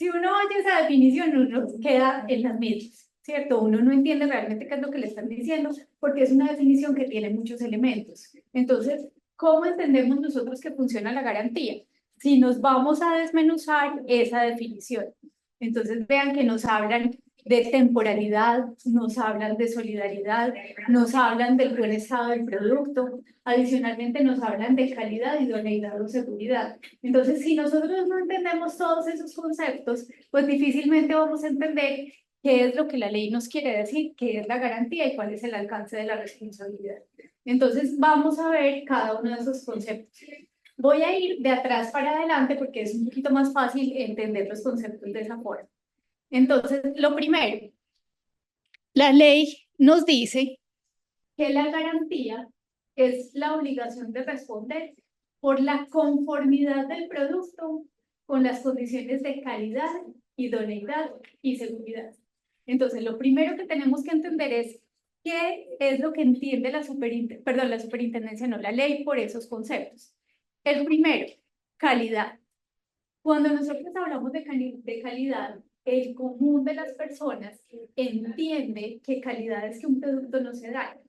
Si uno oye esa definición, uno queda en las mismas, ¿cierto? Uno no entiende realmente qué es lo que le están diciendo, porque es una definición que tiene muchos elementos. Entonces, ¿cómo entendemos nosotros que funciona la garantía? Si nos vamos a desmenuzar esa definición. Entonces, vean que nos hablan de temporalidad, nos hablan de solidaridad, nos hablan del buen estado del producto, adicionalmente nos hablan de calidad, idoneidad o seguridad. Entonces, si nosotros no entendemos todos esos conceptos, pues difícilmente vamos a entender qué es lo que la ley nos quiere decir, qué es la garantía y cuál es el alcance de la responsabilidad. Entonces, vamos a ver cada uno de esos conceptos. Voy a ir de atrás para adelante porque es un poquito más fácil entender los conceptos de esa forma. Entonces, lo primero, la ley nos dice que la garantía es la obligación de responder por la conformidad del producto con las condiciones de calidad, idoneidad y seguridad. Entonces, lo primero que tenemos que entender es qué es lo que entiende la superintendencia, no la ley, por esos conceptos. El primero, calidad. Cuando nosotros hablamos de calidad, el común de las personas entiende que calidad es que un producto no se daña,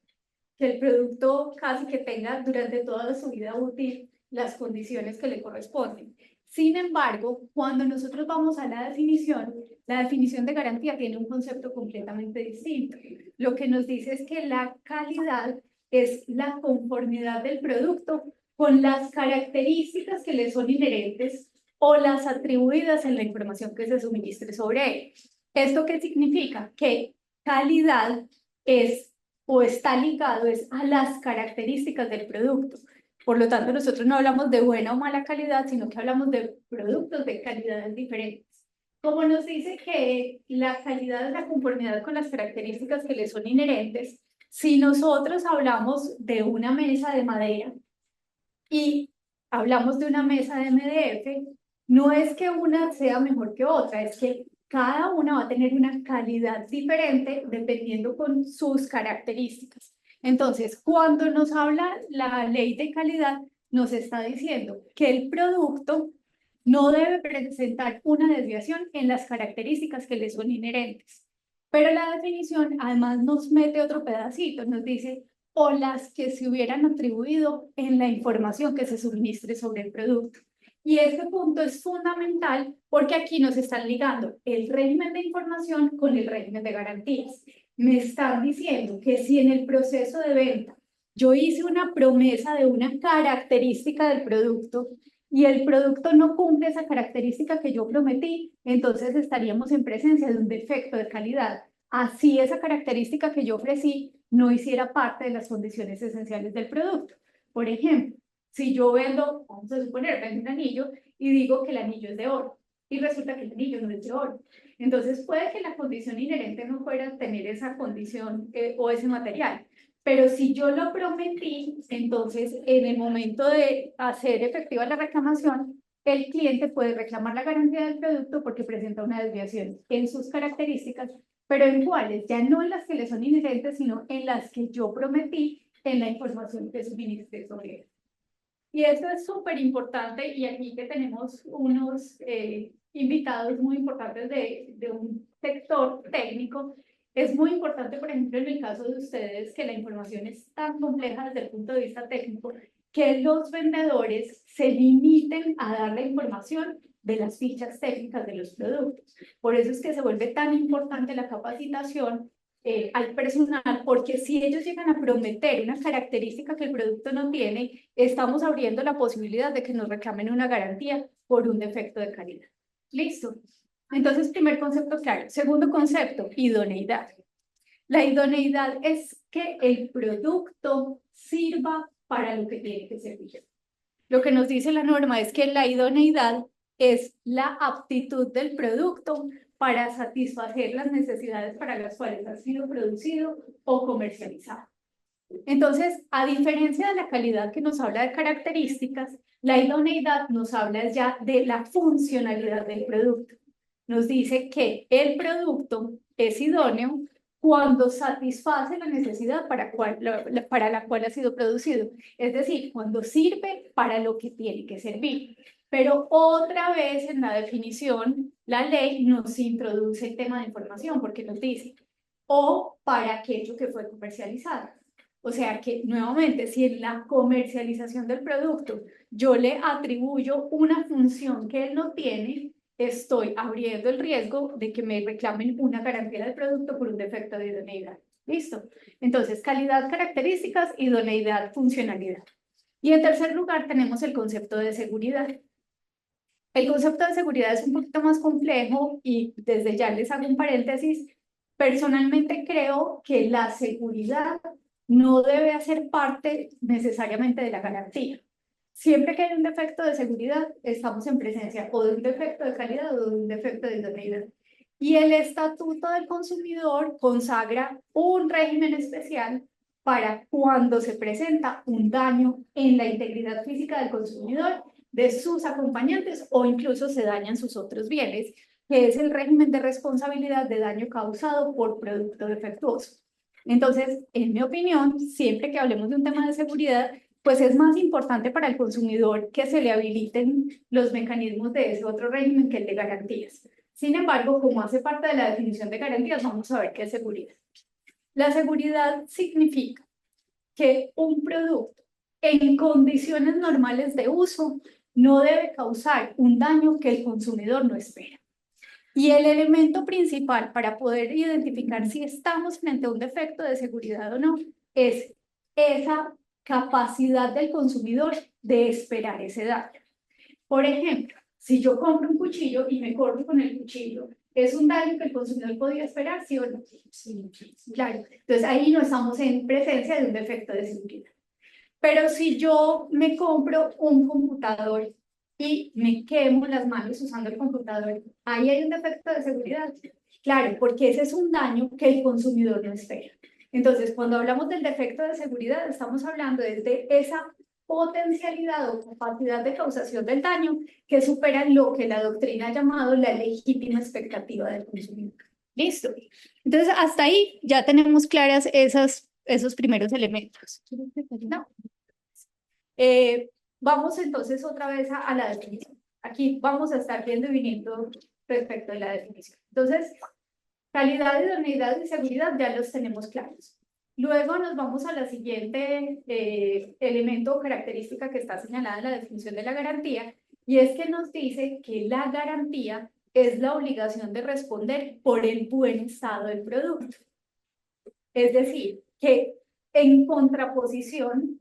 que el producto casi que tenga durante toda su vida útil las condiciones que le corresponden. Sin embargo, cuando nosotros vamos a la definición de garantía tiene un concepto completamente distinto. Lo que nos dice es que la calidad es la conformidad del producto con las características que le son inherentes o las atribuidas en la información que se suministre sobre él. ¿Esto qué significa? Que calidad es o está ligado es a las características del producto. Por lo tanto, nosotros no hablamos de buena o mala calidad, sino que hablamos de productos de calidades diferentes. Como nos dice que la calidad es la conformidad con las características que le son inherentes, si nosotros hablamos de una mesa de madera y hablamos de una mesa de MDF, no es que una sea mejor que otra, es que cada una va a tener una calidad diferente dependiendo con sus características. Entonces, cuando nos habla la ley de calidad, nos está diciendo que el producto no debe presentar una desviación en las características que le son inherentes. Pero la definición además nos mete otro pedacito, nos dice o las que se hubieran atribuido en la información que se suministre sobre el producto. Y este punto es fundamental porque aquí nos están ligando el régimen de información con el régimen de garantías. Me están diciendo que si en el proceso de venta yo hice una promesa de una característica del producto y el producto no cumple esa característica que yo prometí, entonces estaríamos en presencia de un defecto de calidad. Así esa característica que yo ofrecí no hiciera parte de las condiciones esenciales del producto. Por ejemplo, si yo vendo, vamos a suponer, vendo un anillo y digo que el anillo es de oro y resulta que el anillo no es de oro. Entonces puede que la condición inherente no fuera tener esa condición o ese material. Pero si yo lo prometí, entonces en el momento de hacer efectiva la reclamación, el cliente puede reclamar la garantía del producto porque presenta una desviación en sus características, pero en cuáles, ya no en las que le son inherentes, sino en las que yo prometí en la información que suministré sobre él. Y esto es súper importante y aquí que tenemos unos invitados muy importantes de un sector técnico, es muy importante, por ejemplo, en el caso de ustedes, que la información es tan compleja desde el punto de vista técnico, que los vendedores se limiten a dar la información de las fichas técnicas de los productos. Por eso es que se vuelve tan importante la capacitación al personal, porque si ellos llegan a prometer una característica que el producto no tiene, estamos abriendo la posibilidad de que nos reclamen una garantía por un defecto de calidad. ¿Listo? Entonces, primer concepto claro. Segundo concepto, idoneidad. La idoneidad es que el producto sirva para lo que tiene que servir. Lo que nos dice la norma es que la idoneidad es la aptitud del producto para satisfacer las necesidades para las cuales ha sido producido o comercializado. Entonces, a diferencia de la calidad que nos habla de características, la idoneidad nos habla ya de la funcionalidad del producto. Nos dice que el producto es idóneo cuando satisface la necesidad para la cual ha sido producido, es decir, cuando sirve para lo que tiene que servir. Pero otra vez en la definición, la ley nos introduce el tema de información porque nos dice, o para aquello que fue comercializado. O sea que, nuevamente, si en la comercialización del producto yo le atribuyo una función que él no tiene, estoy abriendo el riesgo de que me reclamen una garantía del producto por un defecto de idoneidad. ¿Listo? Entonces, calidad, características, idoneidad, funcionalidad. Y en tercer lugar tenemos el concepto de seguridad. El concepto de seguridad es un poquito más complejo y desde ya les hago un paréntesis. Personalmente creo que la seguridad no debe hacer parte necesariamente de la garantía. Siempre que hay un defecto de seguridad, estamos en presencia o de un defecto de calidad o de un defecto de idoneidad. Y el Estatuto del Consumidor consagra un régimen especial para cuando se presenta un daño en la integridad física del consumidor, de sus acompañantes o incluso se dañan sus otros bienes, que es el régimen de responsabilidad de daño causado por producto defectuoso. Entonces, en mi opinión, siempre que hablemos de un tema de seguridad, pues es más importante para el consumidor que se le habiliten los mecanismos de ese otro régimen que el de garantías. Sin embargo, como hace parte de la definición de garantías, vamos a ver qué es seguridad. La seguridad significa que un producto en condiciones normales de uso no debe causar un daño que el consumidor no espera. Y el elemento principal para poder identificar si estamos frente a un defecto de seguridad o no es esa capacidad del consumidor de esperar ese daño. Por ejemplo, si yo compro un cuchillo y me corto con el cuchillo, ¿es un daño que el consumidor podría esperar, sí o no? Sí, claro. Entonces ahí no estamos en presencia de un defecto de seguridad. Pero si yo me compro un computador y me quemo las manos usando el computador, ahí hay un defecto de seguridad. Claro, porque ese es un daño que el consumidor no espera. Entonces, cuando hablamos del defecto de seguridad, estamos hablando de esa potencialidad o capacidad de causación del daño que supera lo que la doctrina ha llamado la legítima expectativa del consumidor. Listo. Entonces, hasta ahí ya tenemos claras esos primeros elementos. ¿No? Vamos entonces otra vez a la definición. Aquí vamos a estar viendo y viniendo respecto a la definición. Entonces, calidad, idoneidad y seguridad ya los tenemos claros. Luego nos vamos a la siguiente elemento o característica que está señalada en la definición de la garantía, y es que nos dice que la garantía es la obligación de responder por el buen estado del producto. Es decir, que en contraposición,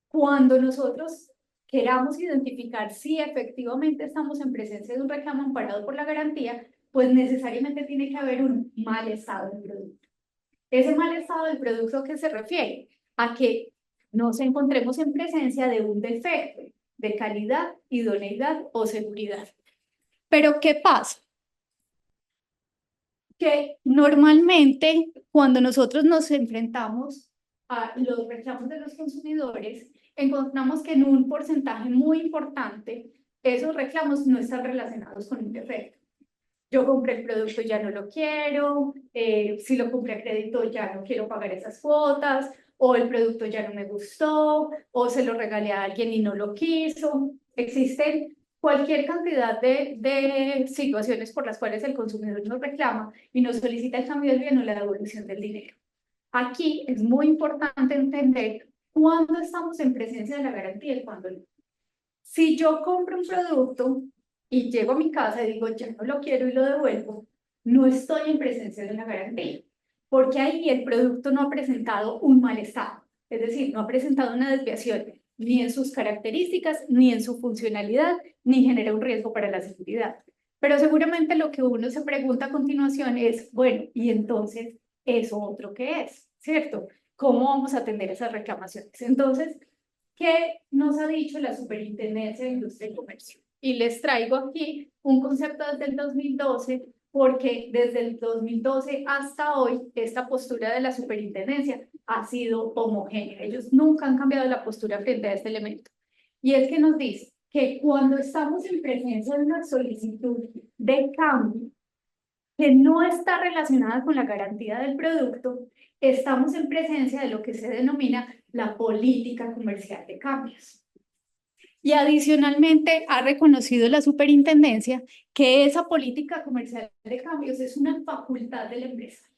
cuando nosotros queramos identificar si efectivamente estamos en presencia de un reclamo amparado por la garantía, pues necesariamente tiene que haber un mal estado del producto. Ese mal estado del producto, ¿qué se refiere? A que nos encontremos en presencia de un defecto de calidad, idoneidad o seguridad. Pero ¿qué pasa? Que normalmente cuando nosotros nos enfrentamos a los reclamos de los consumidores, encontramos que en un porcentaje muy importante esos reclamos no están relacionados con un defecto. Yo compré el producto, ya no lo quiero, si lo compré a crédito ya no quiero pagar esas cuotas, o el producto ya no me gustó, o se lo regalé a alguien y no lo quiso. Existen cualquier cantidad de situaciones por las cuales el consumidor nos reclama y nos solicita el cambio del bien o la devolución del dinero. Aquí es muy importante entender cuándo estamos en presencia de la garantía y cuándo no. Si yo compro un producto y llego a mi casa y digo, ya no lo quiero y lo devuelvo, no estoy en presencia de una garantía, porque ahí el producto no ha presentado un mal estado, es decir, no ha presentado una desviación ni en sus características, ni en su funcionalidad, ni genera un riesgo para la seguridad. Pero seguramente lo que uno se pregunta a continuación es, bueno, ¿y entonces eso otro qué es? ¿Cierto? ¿Cómo vamos a atender esas reclamaciones? Entonces, ¿qué nos ha dicho la Superintendencia de Industria y Comercio? Y les traigo aquí un concepto desde el 2012, porque desde el 2012 hasta hoy, esta postura de la Superintendencia ha sido homogénea. Ellos nunca han cambiado la postura frente a este elemento. Y es que nos dice que cuando estamos en presencia de una solicitud de cambio que no está relacionada con la garantía del producto, estamos en presencia de lo que se denomina la política comercial de cambios. Y adicionalmente ha reconocido la superintendencia que esa política comercial de cambios es una facultad del empresario.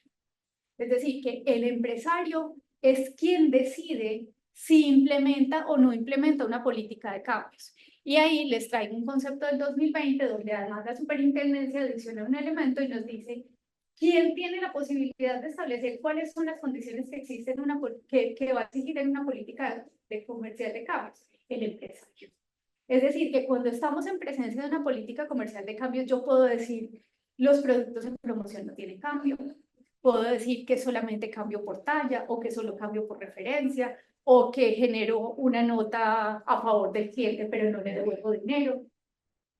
Es decir, que el empresario es quien decide si implementa o no implementa una política de cambios. Y ahí les traigo un concepto del 2020, donde además la superintendencia adiciona un elemento y nos dice quién tiene la posibilidad de establecer cuáles son las condiciones que existen que va a exigir en una política de comercial de cambios, el empresario. Es decir, que cuando estamos en presencia de una política comercial de cambios, yo puedo decir, los productos en promoción no tienen cambio, puedo decir que solamente cambio por talla o que solo cambio por referencia o que genero una nota a favor del cliente pero no le devuelvo dinero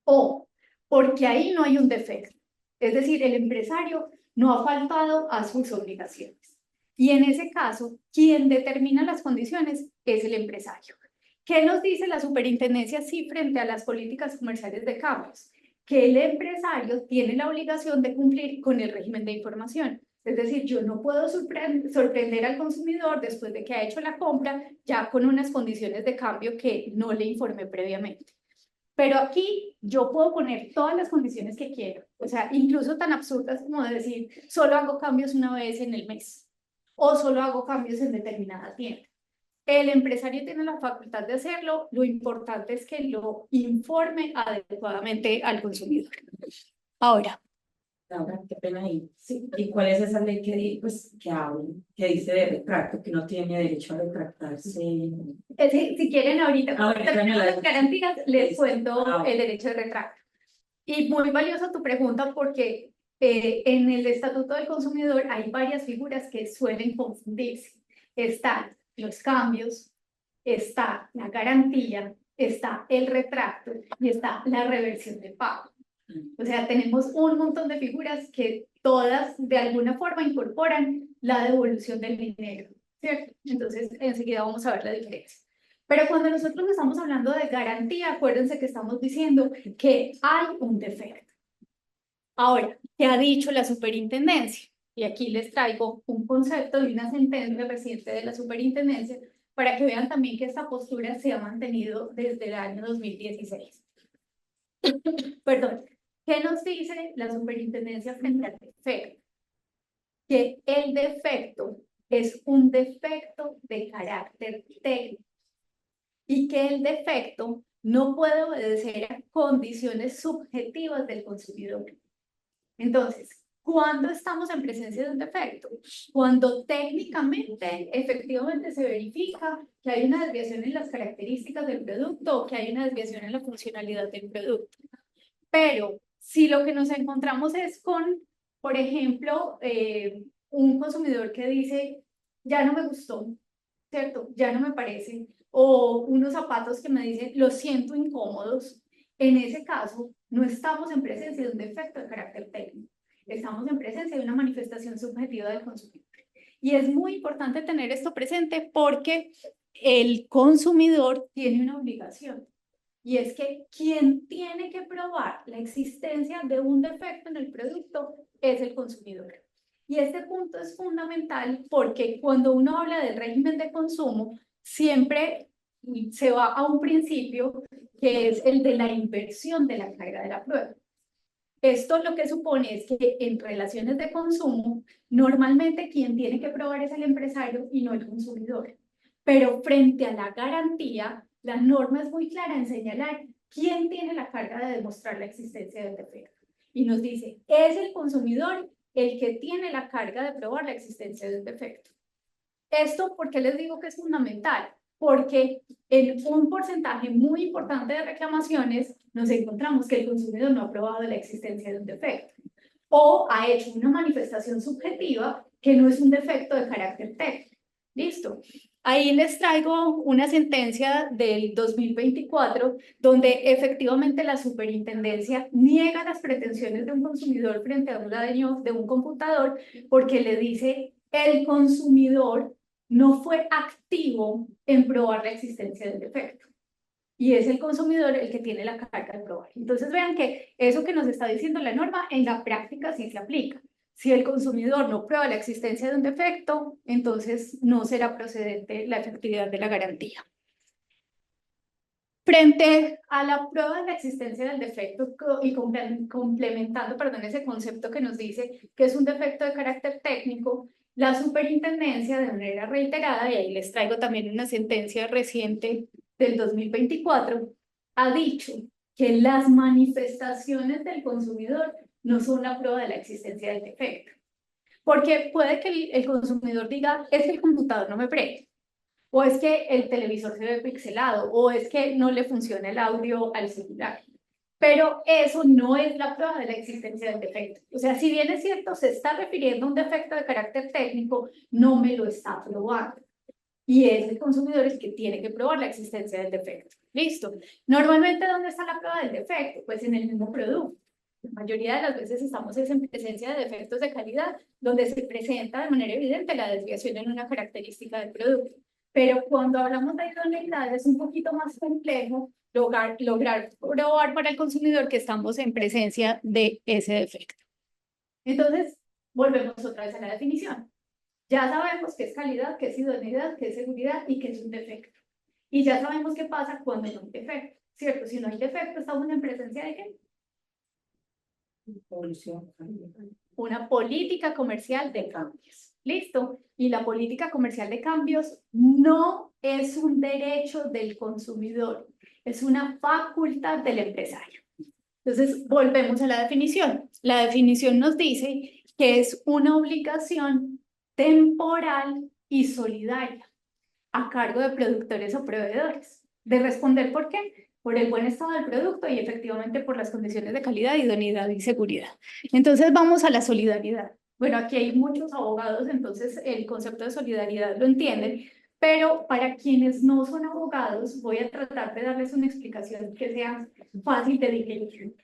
o porque ahí no hay un defecto. Es decir, el empresario no ha faltado a sus obligaciones. Y en ese caso, quien determina las condiciones es el empresario. ¿Qué nos dice la superintendencia sí frente a las políticas comerciales de cambios? Que el empresario tiene la obligación de cumplir con el régimen de información. Es decir, yo no puedo sorprender al consumidor después de que ha hecho la compra ya con unas condiciones de cambio que no le informé previamente. Pero aquí yo puedo poner todas las condiciones que quiero, o sea, incluso tan absurdas como decir, solo hago cambios una vez en el mes o solo hago cambios en determinada tienda. El empresario tiene la facultad de hacerlo, lo importante es que lo informe adecuadamente al consumidor. Ahora, Laura, qué pena ahí. sí. ¿Y cuál es esa ley que habla, que dice de retracto, que no tiene derecho a retractarse? Si quieren ahorita, Ahora, las garantías, les cuento Ah, el derecho de retracto. Y muy valiosa tu pregunta porque en el Estatuto del Consumidor hay varias figuras que suelen confundirse. Están los cambios, está la garantía, está el retracto y está la reversión de pago. O sea, tenemos un montón de figuras que todas de alguna forma incorporan la devolución del dinero, ¿cierto? Entonces, enseguida vamos a ver la diferencia. Pero cuando nosotros estamos hablando de garantía, acuérdense que estamos diciendo que hay un defecto. Ahora, ¿qué ha dicho la superintendencia? Y aquí les traigo un concepto de una sentencia reciente de la superintendencia para que vean también que esta postura se ha mantenido desde el año 2016. Perdón, ¿qué nos dice la superintendencia frente al defecto? Que el defecto es un defecto de carácter técnico y que el defecto no puede obedecer a condiciones subjetivas del consumidor. Entonces, ¿cuándo estamos en presencia de un defecto? Cuando técnicamente, efectivamente se verifica que hay una desviación en las características del producto o que hay una desviación en la funcionalidad del producto. Pero si lo que nos encontramos es con, por ejemplo, un consumidor que dice, ya no me gustó, ¿cierto? Ya no me parece, o unos zapatos que me dicen, los siento incómodos, en ese caso no estamos en presencia de un defecto de carácter técnico, estamos en presencia de una manifestación subjetiva del consumidor. Y es muy importante tener esto presente porque el consumidor tiene una obligación. Y es que quien tiene que probar la existencia de un defecto en el producto es el consumidor. Y este punto es fundamental porque cuando uno habla del régimen de consumo, siempre se va a un principio que es el de la inversión de la carga de la prueba. Esto lo que supone es que en relaciones de consumo, normalmente quien tiene que probar es el empresario y no el consumidor. Pero frente a la garantía, la norma es muy clara en señalar quién tiene la carga de demostrar la existencia del defecto. Y nos dice, es el consumidor el que tiene la carga de probar la existencia del defecto. Esto, ¿por qué les digo que es fundamental? Porque en un porcentaje muy importante de reclamaciones nos encontramos que el consumidor no ha probado la existencia de un defecto o ha hecho una manifestación subjetiva que no es un defecto de carácter técnico. ¿Listo? Ahí les traigo una sentencia del 2024 donde efectivamente la superintendencia niega las pretensiones de un consumidor frente a un daño de un computador porque le dice el consumidor no fue activo en probar la existencia del defecto. Y es el consumidor el que tiene la carga de probar. Entonces vean que eso que nos está diciendo la norma en la práctica sí se aplica. Si el consumidor no prueba la existencia de un defecto, entonces no será procedente la efectividad de la garantía. Frente a la prueba de la existencia del defecto y complementando, perdón, ese concepto que nos dice que es un defecto de carácter técnico, la superintendencia de manera reiterada, y ahí les traigo también una sentencia reciente del 2024, ha dicho que las manifestaciones del consumidor no son la prueba de la existencia del defecto. Porque puede que el consumidor diga, es que el computador no me prende, o es que el televisor se ve pixelado, o es que no le funciona el audio al celular. Pero eso no es la prueba de la existencia del defecto. O sea, si bien es cierto, se está refiriendo a un defecto de carácter técnico, no me lo está probando. Y es el consumidor el que tiene que probar la existencia del defecto. Listo. Normalmente, ¿dónde está la prueba del defecto? Pues en el mismo producto. La mayoría de las veces estamos en presencia de defectos de calidad, donde se presenta de manera evidente la desviación en una característica del producto. Pero cuando hablamos de idoneidad es un poquito más complejo lograr probar para el consumidor que estamos en presencia de ese defecto. Entonces, volvemos otra vez a la definición. Ya sabemos qué es calidad, qué es idoneidad, qué es seguridad y qué es un defecto. Y ya sabemos qué pasa cuando no hay defecto, ¿cierto? Si no hay defecto, estamos en presencia de ¿qué? Una política comercial de cambios. ¿Listo? Y la política comercial de cambios no es un derecho del consumidor, es una facultad del empresario. Entonces, volvemos a la definición. La definición nos dice que es una obligación temporal y solidaria a cargo de productores o proveedores. ¿De responder por qué? Por el buen estado del producto y efectivamente por las condiciones de calidad, idoneidad y seguridad. Entonces vamos a la solidaridad. Bueno, aquí hay muchos abogados, entonces el concepto de solidaridad lo entienden, pero para quienes no son abogados, voy a tratar de darles una explicación que sea fácil de digerir.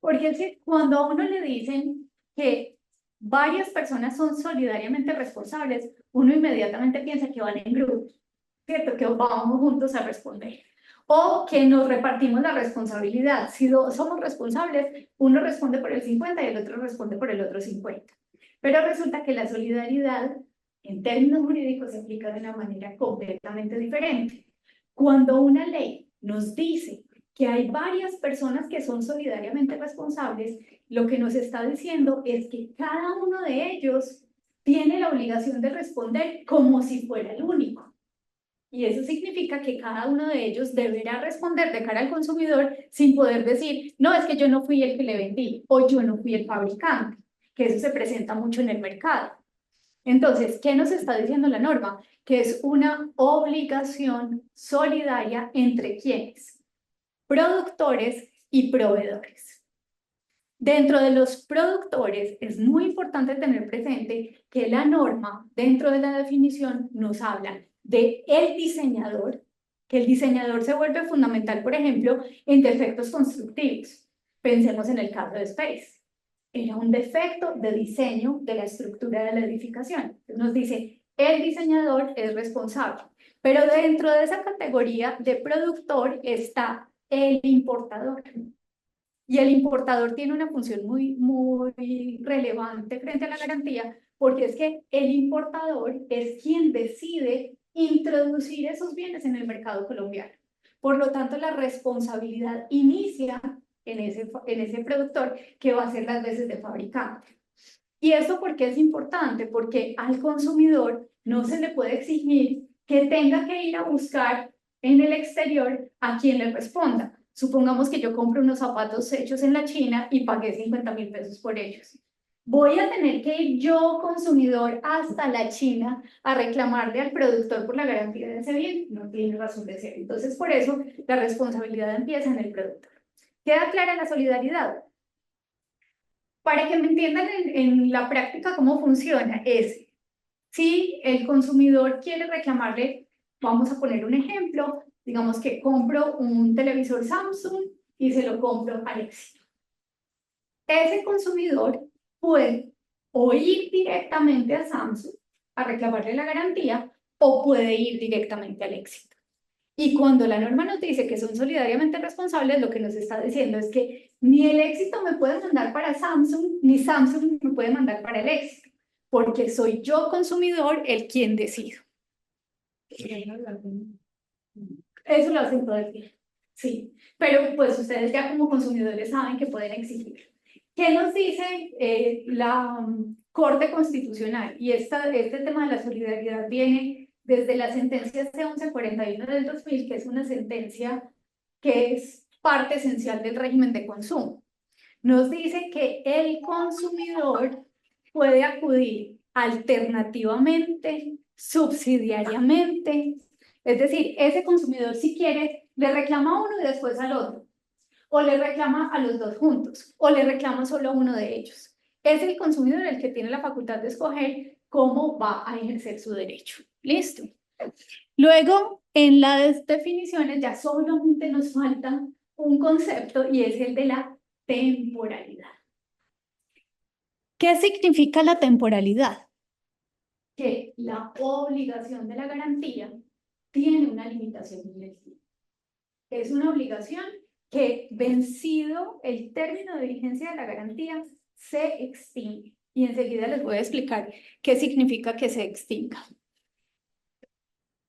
Porque es que cuando a uno le dicen que varias personas son solidariamente responsables, uno inmediatamente piensa que van en grupo, ¿cierto? Que vamos juntos a responder. O que nos repartimos la responsabilidad. Si somos responsables, uno responde por el 50 y el otro responde por el otro 50. Pero resulta que la solidaridad, en términos jurídicos, se aplica de una manera completamente diferente. Cuando una ley nos dice que hay varias personas que son solidariamente responsables, lo que nos está diciendo es que cada uno de ellos tiene la obligación de responder como si fuera el único. Y eso significa que cada uno de ellos deberá responder de cara al consumidor sin poder decir, no, es que yo no fui el que le vendí o yo no fui el fabricante, que eso se presenta mucho en el mercado. Entonces, ¿qué nos está diciendo la norma? Que es una obligación solidaria entre quienes, productores y proveedores. Dentro de los productores es muy importante tener presente que la norma, dentro de la definición, nos habla de el diseñador, que el diseñador se vuelve fundamental, por ejemplo, en defectos constructivos. Pensemos en el caso de Space. Era un defecto de diseño de la estructura de la edificación. Entonces nos dice, el diseñador es responsable. Pero dentro de esa categoría de productor está el importador. Y el importador tiene una función muy relevante frente a la garantía, porque es que el importador es quien decide introducir esos bienes en el mercado colombiano. Por lo tanto, la responsabilidad inicia en ese productor que va a hacer las veces de fabricante. ¿Y eso por qué es importante? Porque al consumidor no se le puede exigir que tenga que ir a buscar en el exterior a quien le responda. Supongamos que yo compro unos zapatos hechos en la China y pagué 50.000 pesos por ellos. Voy a tener que ir yo, consumidor, hasta la China a reclamarle al productor por la garantía de ese bien. No tiene razón de ser. Entonces, por eso, la responsabilidad empieza en el productor. ¿Queda clara la solidaridad? Para que me entiendan en la práctica cómo funciona, es si el consumidor quiere reclamarle, vamos a poner un ejemplo, digamos que compro un televisor Samsung y se lo compro al éxito. Ese consumidor puede o ir directamente a Samsung a reclamarle la garantía o puede ir directamente al éxito. Y cuando la norma nos dice que son solidariamente responsables, lo que nos está diciendo es que ni el éxito me puede mandar para Samsung, ni Samsung me puede mandar para el éxito, porque soy yo, consumidor, el quien decido. Eso lo hacen todo el día. Sí, pero pues ustedes ya como consumidores saben que pueden exigir. ¿Qué nos dice la Corte Constitucional? Y este tema de la solidaridad viene desde la sentencia C-1141 del 2000, que es una sentencia que es parte esencial del régimen de consumo. Nos dice que el consumidor puede acudir alternativamente, subsidiariamente, es decir, ese consumidor si quiere le reclama a uno y después al otro, o le reclama a los dos juntos, o le reclama solo a uno de ellos. Es el consumidor el que tiene la facultad de escoger cómo va a ejercer su derecho. ¿Listo? Luego, en las definiciones ya solamente nos falta un concepto y es el de la temporalidad. ¿Qué significa la temporalidad? Que la obligación de la garantía tiene una limitación en el tiempo. Es una obligación que, vencido el término de vigencia de la garantía, se extingue. Y enseguida les voy a explicar qué significa que se extinga.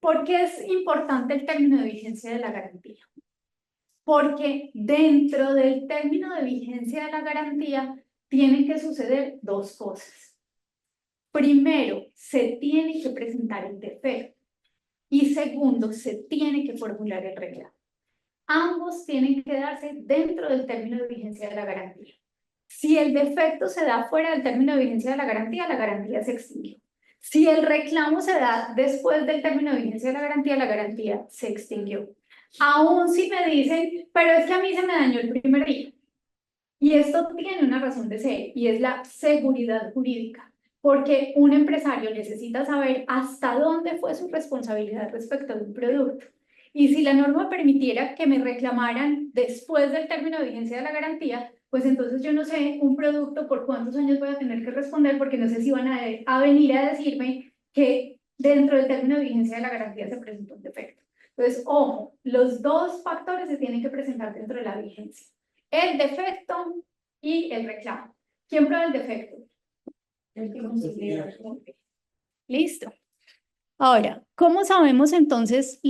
¿Por qué es importante el término de vigencia de la garantía? Porque dentro del término de vigencia de la garantía tienen que suceder dos cosas. Primero, se tiene que presentar el defecto y segundo, se tiene que formular el reclamo. Ambos tienen que darse dentro del término de vigencia de la garantía. Si el defecto se da fuera del término de vigencia de la garantía se extinguió. Si el reclamo se da después del término de vigencia de la garantía se extinguió. Aún si me dicen, pero es que a mí se me dañó el primer día. Y esto tiene una razón de ser, y es la seguridad jurídica, porque un empresario necesita saber hasta dónde fue su responsabilidad respecto de un producto. Y si la norma permitiera que me reclamaran después del término de vigencia de la garantía, pues entonces yo no sé un producto por cuántos años voy a tener que responder, porque no sé si van a venir a decirme que dentro del término de vigencia de la garantía se presentó un defecto. Entonces, ojo, los dos factores se tienen que presentar dentro de la vigencia. El defecto y el reclamo. ¿Quién prueba el defecto? El que considera. Listo. Ahora, ¿cómo sabemos entonces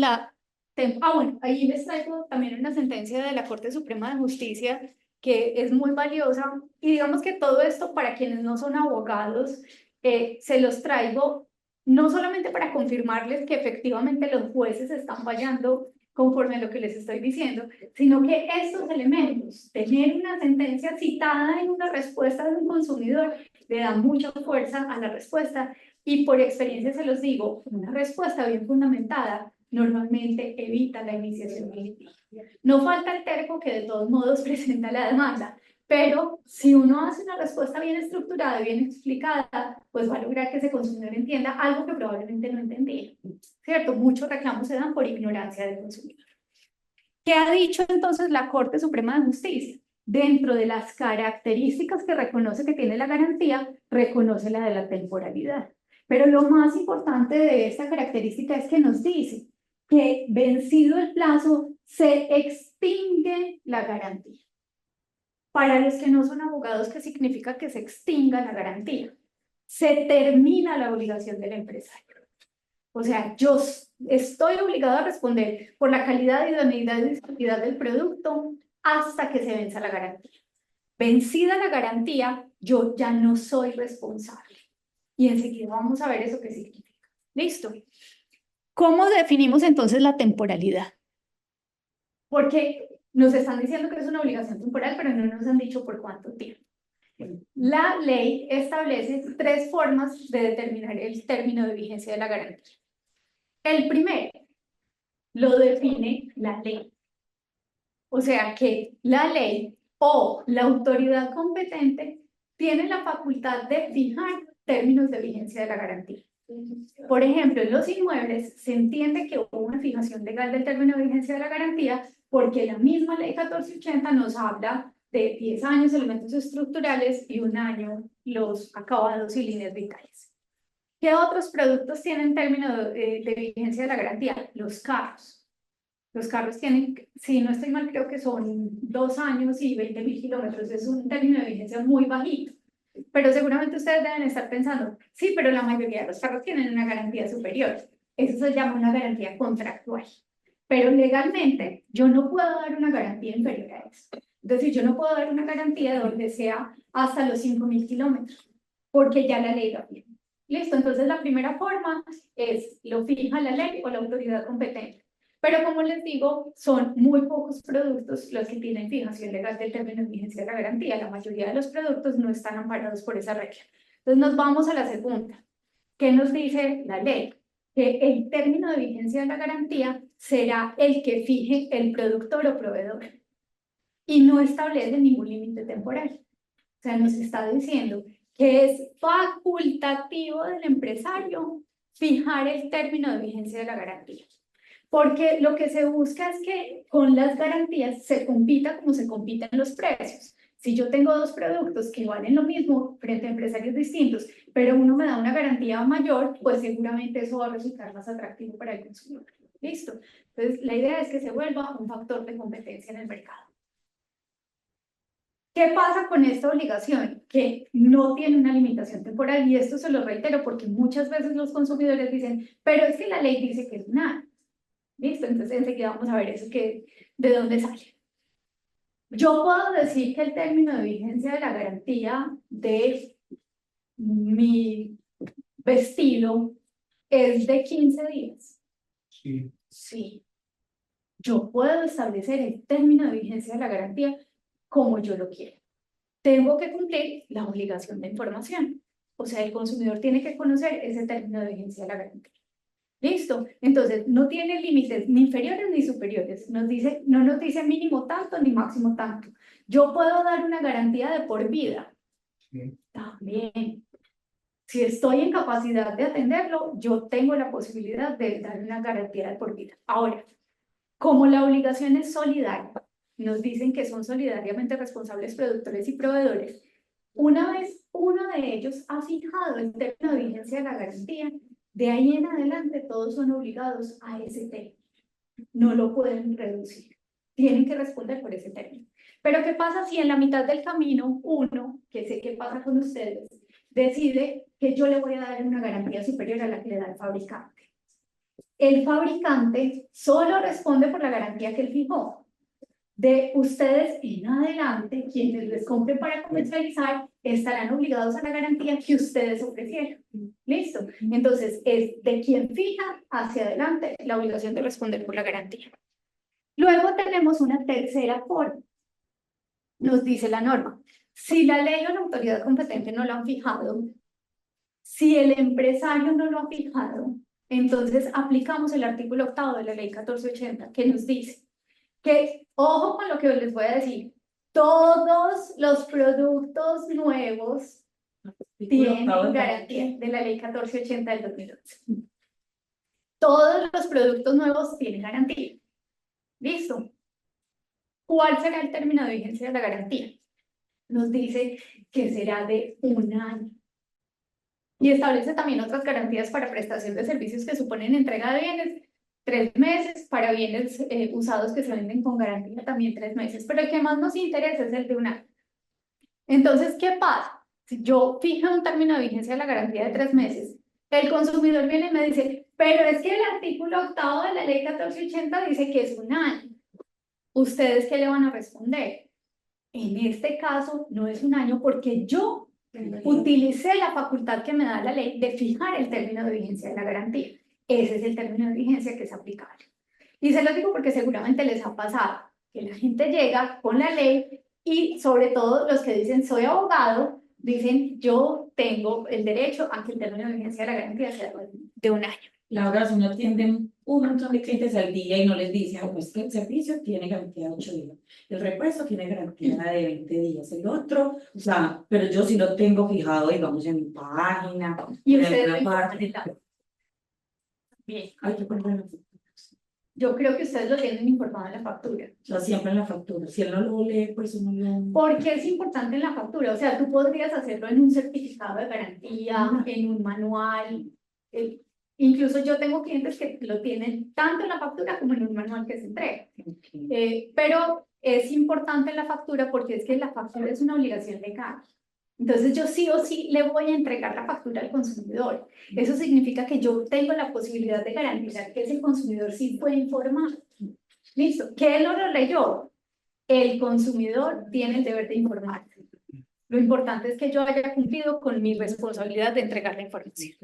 bueno, ahí les traigo también una sentencia de la Corte Suprema de Justicia que es muy valiosa y digamos que todo esto para quienes no son abogados, se los traigo no solamente para confirmarles que efectivamente los jueces están fallando conforme a lo que les estoy diciendo, sino que estos elementos, tener una sentencia citada en una respuesta de un consumidor, le da mucha fuerza a la respuesta y por experiencia se los digo, una respuesta bien fundamentada normalmente evita la iniciación de litigio. No falta el terco que de todos modos presenta la demanda, pero si uno hace una respuesta bien estructurada y bien explicada, pues va a lograr que ese consumidor entienda algo que probablemente no entendía, ¿cierto? Muchos reclamos se dan por ignorancia del consumidor. ¿Qué ha dicho entonces la Corte Suprema de Justicia? Dentro de las características que reconoce que tiene la garantía, reconoce la de la temporalidad. Pero lo más importante de esta característica es que nos dice que vencido el plazo se extingue la garantía. Para los que no son abogados, ¿qué significa que se extinga la garantía? Se termina la obligación del empresario. O sea, yo estoy obligado a responder por la calidad, idoneidad y disponibilidad del producto hasta que se venza la garantía. Vencida la garantía, yo ya no soy responsable. Y enseguida vamos a ver eso qué significa. ¿Listo? ¿Cómo definimos entonces la temporalidad? Porque nos están diciendo que es una obligación temporal, pero no nos han dicho por cuánto tiempo. La ley establece tres formas de determinar el término de vigencia de la garantía. El primero lo define la ley. O sea que la ley o la autoridad competente tiene la facultad de fijar términos de vigencia de la garantía. Por ejemplo, en los inmuebles se entiende que hubo una fijación legal del término de vigencia de la garantía porque la misma ley 1480 nos habla de 10 años elementos estructurales y 1 año los acabados y líneas vitales. ¿Qué otros productos tienen término de vigencia de la garantía? Los carros. Los carros tienen, si no estoy mal, creo que son 2 años y 20.000 kilómetros. Es un término de vigencia muy bajito. Pero seguramente ustedes deben estar pensando, sí, pero la mayoría de los carros tienen una garantía superior. Eso se llama una garantía contractual. pero legalmente yo no puedo dar una garantía inferior a eso. Es decir, yo no puedo dar una garantía donde sea hasta los 5.000 kilómetros, porque ya la ley lo fija. Listo, entonces la primera forma es lo fija la ley o la autoridad competente. Pero como les digo, son muy pocos productos los que tienen fijación legal del término de vigencia de la garantía. La mayoría de los productos no están amparados por esa regla. Entonces nos vamos a la segunda. ¿Qué nos dice la ley? Que el término de vigencia de la garantía será el que fije el productor o proveedor y no establece ningún límite temporal. O sea, nos está diciendo que es facultativo del empresario fijar el término de vigencia de la garantía. Porque lo que se busca es que con las garantías se compita como se compiten los precios. Si yo tengo dos productos que valen lo mismo frente a empresarios distintos, pero uno me da una garantía mayor, pues seguramente eso va a resultar más atractivo para el consumidor. ¿Listo? Entonces, la idea es que se vuelva un factor de competencia en el mercado. ¿Qué pasa con esta obligación? Que no tiene una limitación temporal, y esto se lo reitero porque muchas veces los consumidores dicen, pero es que la ley dice que es un año. ¿Listo? Entonces enseguida vamos a ver eso que, de dónde sale. Yo puedo decir que el término de vigencia de la garantía de mi vestido es de 15 días. Sí. Sí. Yo puedo establecer el término de vigencia de la garantía como yo lo quiero. Tengo que cumplir la obligación de información. O sea, el consumidor tiene que conocer ese término de vigencia de la garantía. Listo. Entonces, no tiene límites ni inferiores ni superiores. No nos dice mínimo tanto ni máximo tanto. Yo puedo dar una garantía de por vida. Sí. También. Si estoy en capacidad de atenderlo, yo tengo la posibilidad de dar una garantía de por vida. Ahora, como la obligación es solidaria, nos dicen que son solidariamente responsables productores y proveedores. Una vez uno de ellos ha fijado el término de vigencia de la garantía, de ahí en adelante todos son obligados a ese término. No lo pueden reducir. Tienen que responder por ese término. Pero ¿qué pasa si en la mitad del camino uno, que sé qué pasa con ustedes, decide que yo le voy a dar una garantía superior a la que le da el fabricante? El fabricante solo responde por la garantía que él fijó. De ustedes en adelante, quienes les compren para comercializar, estarán obligados a la garantía que ustedes ofrecieron. ¿Listo? Entonces, es de quien fija hacia adelante la obligación de responder por la garantía. Luego tenemos una tercera forma. Nos dice la norma. Si la ley o la autoridad competente no lo han fijado, si el empresario no lo ha fijado, entonces aplicamos el artículo 8 de la ley 1480, que nos dice que, ojo con lo que les voy a decir, todos los productos nuevos tienen garantía de la ley 1480 del 2011. Todos los productos nuevos tienen garantía. ¿Listo? ¿Cuál será el término de vigencia de la garantía? Nos dice que será de 1 año. Y establece también otras garantías para prestación de servicios que suponen entrega de bienes, 3 meses, para bienes usados que se venden con garantía también 3 meses, pero el que más nos interesa es el de 1 año. Entonces, ¿qué pasa? Si yo fijo un término de vigencia de la garantía de 3 meses, el consumidor viene y me dice, pero es que el artículo 8 de la ley 1480 dice que es 1 año. ¿Ustedes qué le van a responder? En este caso no es 1 año porque yo utilicé la facultad que me da la ley de fijar el término de vigencia de la garantía. Ese es el término de vigencia que es aplicable. Y se lo digo porque seguramente les ha pasado que la gente llega con la ley y sobre todo los que dicen soy abogado, dicen yo tengo el derecho a que el término de vigencia de la garantía sea de 1 año. Laura, si uno atiende un montón de clientes al día y no les dice, pues que el servicio tiene garantía de 8 días, el repuesto tiene garantía de 20 días, el otro, o sea, pero yo sí lo tengo fijado, digamos, en mi página, Y en ustedes alguna lo parte. informan. Bien, Hay que ponerlo, yo creo que ustedes lo tienen informado en la factura. o sea, siempre en la factura. Si él no lo lee, pues uno lo... ¿Por qué es importante en la factura? O sea, tú podrías hacerlo en un certificado de garantía, en un manual. Incluso yo tengo clientes que lo tienen tanto en la factura como en un manual que se entrega. Pero es importante en la factura porque es que la factura es una obligación legal. Entonces yo sí o sí le voy a entregar la factura al consumidor. Eso significa que yo tengo la posibilidad de garantizar que ese consumidor sí fue informado. Listo. ¿Qué lo leyó? El consumidor tiene el deber de informar. Lo importante es que yo haya cumplido con mi responsabilidad de entregar la información.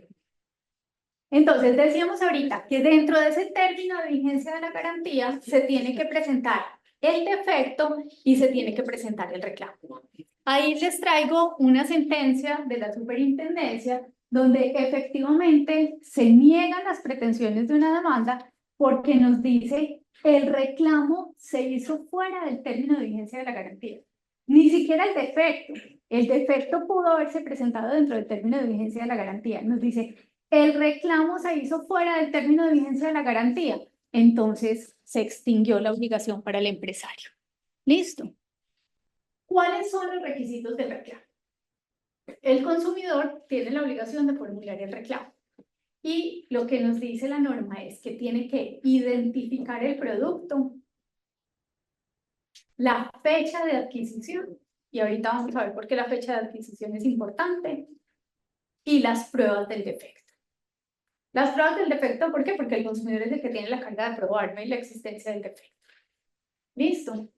Entonces, decíamos ahorita que dentro de ese término de vigencia de la garantía se tiene que presentar el defecto y se tiene que presentar el reclamo. Ahí les traigo una sentencia de la superintendencia donde efectivamente se niegan las pretensiones de una demanda porque nos dice el reclamo se hizo fuera del término de vigencia de la garantía. Ni siquiera el defecto. El defecto pudo haberse presentado dentro del término de vigencia de la garantía. Nos dice el reclamo se hizo fuera del término de vigencia de la garantía. Entonces se extinguió la obligación para el empresario. ¿Listo? ¿Cuáles son los requisitos del reclamo? El consumidor tiene la obligación de formular el reclamo. Y lo que nos dice la norma es que tiene que identificar el producto, la fecha de adquisición, y ahorita vamos a ver por qué la fecha de adquisición es importante, y las pruebas del defecto. Las pruebas del defecto, ¿por qué? Porque el consumidor es el que tiene la carga de probarme la existencia del defecto. ¿Listo?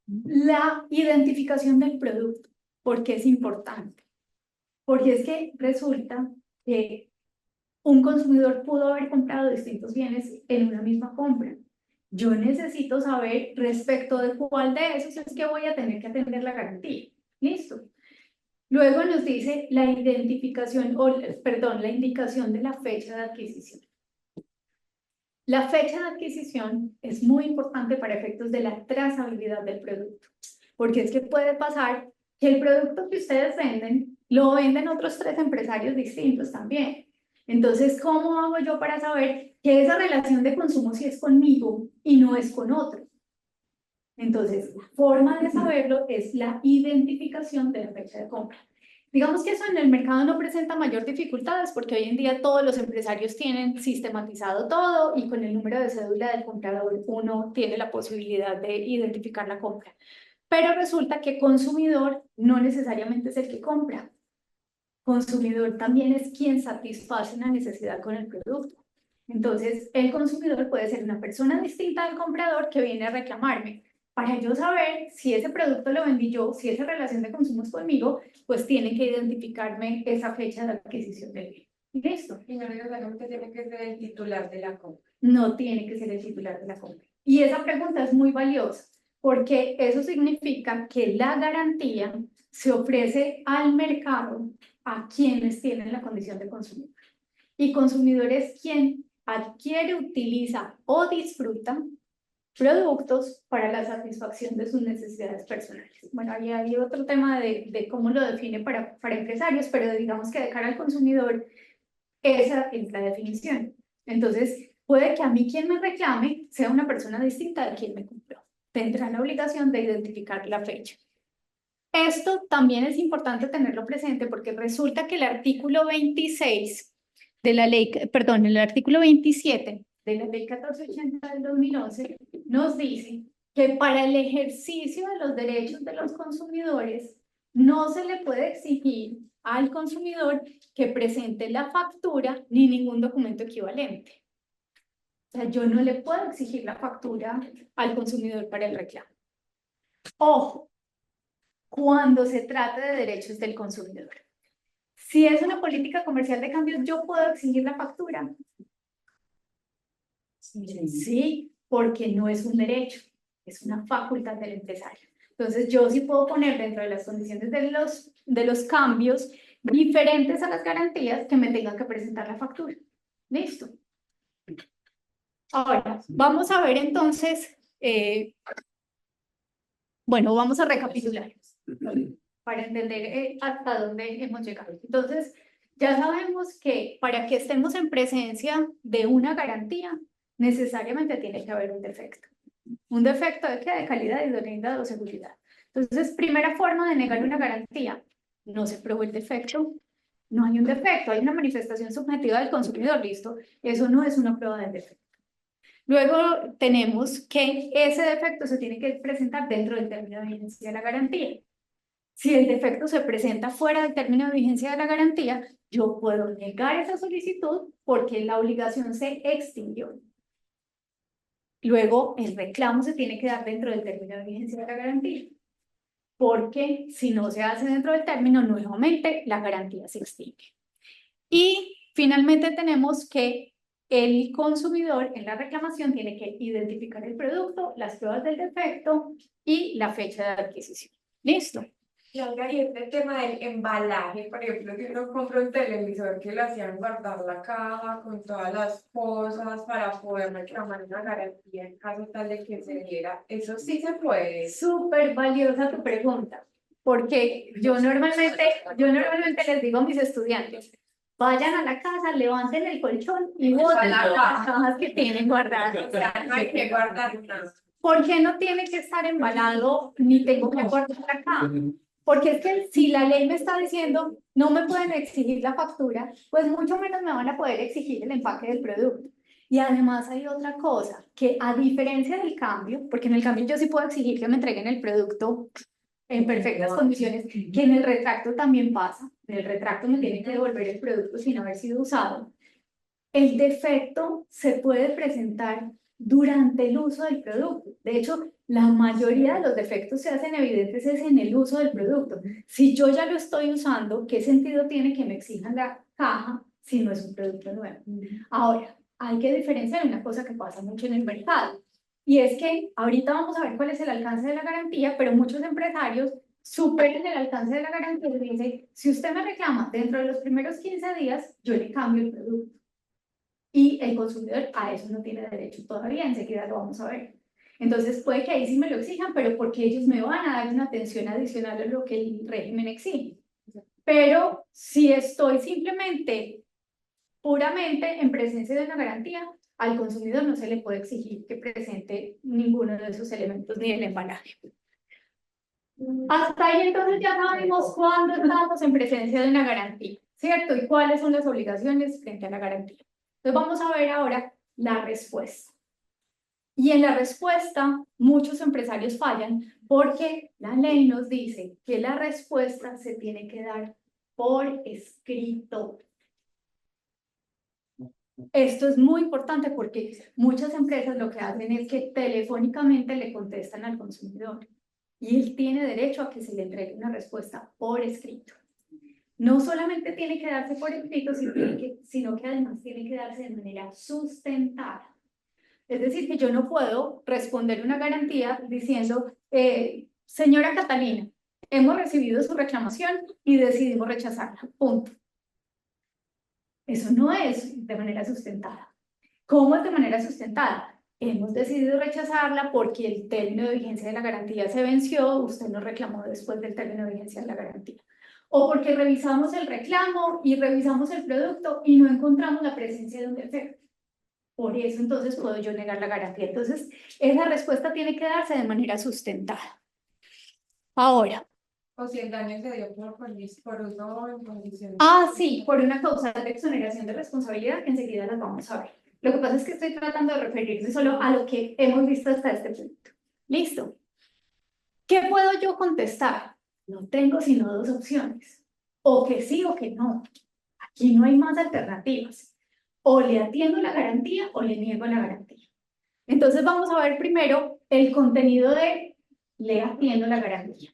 La identificación del producto, ¿por qué es importante? Porque es que resulta que un consumidor pudo haber comprado distintos bienes en una misma compra. Yo necesito saber respecto de cuál de esos es que voy a tener que atender la garantía. ¿Listo? Luego nos dice la identificación, perdón, la indicación de la fecha de adquisición. La fecha de adquisición es muy importante para efectos de la trazabilidad del producto, porque es que puede pasar que el producto que ustedes venden, lo venden otros 3 empresarios distintos también. Entonces, ¿cómo hago yo para saber que esa relación de consumo sí es conmigo y no es con otro? Entonces, la forma de saberlo es la identificación de la fecha de compra. Digamos que eso en el mercado no presenta mayor dificultades porque hoy en día todos los empresarios tienen sistematizado todo y con el número de cédula del comprador uno tiene la posibilidad de identificar la compra. Pero resulta que consumidor no necesariamente es el que compra. Consumidor también es quien satisface una necesidad con el producto. Entonces, el consumidor puede ser una persona distinta al comprador que viene a reclamarme. Para yo saber si ese producto lo vendí yo, si esa relación de consumo es conmigo, pues tiene que identificarme esa fecha de adquisición del bien. ¿Listo? Y no necesariamente tiene que ser el titular de la compra. No tiene que ser el titular de la compra. Y esa pregunta es muy valiosa, porque eso significa que la garantía se ofrece al mercado a quienes tienen la condición de consumidor. Y consumidor es quien adquiere, utiliza o disfruta productos para la satisfacción de sus necesidades personales. Bueno, ahí hay otro tema de cómo lo define para empresarios, pero digamos que de cara al consumidor, esa es la definición. Entonces, puede que a mí quien me reclame sea una persona distinta de quien me compró. Tendrá la obligación de identificar la fecha. Esto también es importante tenerlo presente porque resulta que el artículo 26 de la ley, perdón, el artículo 27 de la ley 1480 del 2011 nos dice que para el ejercicio de los derechos de los consumidores no se le puede exigir al consumidor que presente la factura ni ningún documento equivalente. O sea, yo no le puedo exigir la factura al consumidor para el reclamo. Ojo, cuando se trata de derechos del consumidor. Si es una política comercial de cambios, ¿yo puedo exigir la factura? Sí, porque no es un derecho, es una facultad del empresario. Entonces, yo sí puedo poner dentro de las condiciones de los cambios diferentes a las garantías que me tengan que presentar la factura. ¿Listo? Ahora, vamos a ver entonces, bueno, vamos a recapitular para entender hasta dónde hemos llegado. Entonces, ya sabemos que para que estemos en presencia de una garantía, necesariamente tiene que haber un defecto. ¿Un defecto de qué? De calidad, idoneidad o seguridad. Entonces, primera forma de negar una garantía, no se probó el defecto, no hay un defecto, hay una manifestación subjetiva del consumidor, listo, eso no es una prueba del defecto. Luego tenemos que ese defecto se tiene que presentar dentro del término de vigencia de la garantía. Si el defecto se presenta fuera del término de vigencia de la garantía, yo puedo negar esa solicitud porque la obligación se extinguió. Luego, el reclamo se tiene que dar dentro del término de vigencia de la garantía, porque si no se hace dentro del término, nuevamente la garantía se extingue. Y finalmente tenemos que el consumidor en la reclamación tiene que identificar el producto, las pruebas del defecto y la fecha de adquisición. ¿Listo? Y Olga, y este tema del embalaje, por ejemplo, si uno compra un televisor que le hacían guardar la caja con todas las cosas para poder reclamar una garantía en caso tal de que se diera, eso sí se puede. Súper valiosa tu pregunta, porque yo normalmente les digo a mis estudiantes, vayan a la casa, levanten el colchón y boten la todas caja. las cajas que tienen guardadas. O sea, no hay que guardar nada. ¿Por qué no tiene que estar embalado ni tengo que guardar la caja? Porque es que si la ley me está diciendo no me pueden exigir la factura, pues mucho menos me van a poder exigir el empaque del producto. Y además hay otra cosa, que a diferencia del cambio, porque en el cambio yo sí puedo exigir que me entreguen el producto en perfectas condiciones, que en el retracto también pasa. En el retracto me tienen que devolver el producto sin haber sido usado. El defecto se puede presentar durante el uso del producto. De hecho, la mayoría de los defectos se hacen evidentes es en el uso del producto. Si yo ya lo estoy usando, ¿qué sentido tiene que me exijan la caja si no es un producto nuevo? Ahora, hay que diferenciar una cosa que pasa mucho en el mercado. Y es que ahorita vamos a ver cuál es el alcance de la garantía, pero muchos empresarios superan el alcance de la garantía y dicen, si usted me reclama dentro de los primeros 15 días, yo le cambio el producto. Y el consumidor a eso no tiene derecho todavía, enseguida lo vamos a ver. Entonces puede que ahí sí me lo exijan, pero porque ellos me van a dar una atención adicional a lo que el régimen exige. Pero si estoy simplemente, puramente en presencia de una garantía, al consumidor no se le puede exigir que presente ninguno de esos elementos ni el embalaje. Hasta ahí entonces ya sabemos cuándo estamos en presencia de una garantía, ¿cierto? Y cuáles son las obligaciones frente a la garantía. Entonces vamos a ver ahora la respuesta. Y en la respuesta muchos empresarios fallan porque la ley nos dice que la respuesta se tiene que dar por escrito. Esto es muy importante porque muchas empresas lo que hacen es que telefónicamente le contestan al consumidor y él tiene derecho a que se le entregue una respuesta por escrito. No solamente tiene que darse por escrito, sino que además tiene que darse de manera sustentada. Es decir, que yo no puedo responder una garantía diciendo, señora Catalina, hemos recibido su reclamación y decidimos rechazarla, punto. Eso no es de manera sustentada. ¿Cómo es de manera sustentada? Hemos decidido rechazarla porque el término de vigencia de la garantía se venció, usted nos reclamó después del término de vigencia de la garantía. O porque revisamos el reclamo y revisamos el producto y no encontramos la presencia de un defecto. Por eso entonces puedo yo negar la garantía. Entonces, esa respuesta tiene que darse de manera sustentada. Ahora. O si el daño se dio por uso en condiciones. Sí, por una causal de exoneración de responsabilidad que enseguida las vamos a ver. Lo que pasa es que estoy tratando de referirme solo a lo que hemos visto hasta este punto. ¿Listo? ¿Qué puedo yo contestar? No tengo sino dos opciones. O que sí o que no. Aquí no hay más alternativas. O le atiendo la garantía o le niego la garantía. Entonces vamos a ver primero el contenido de le atiendo la garantía.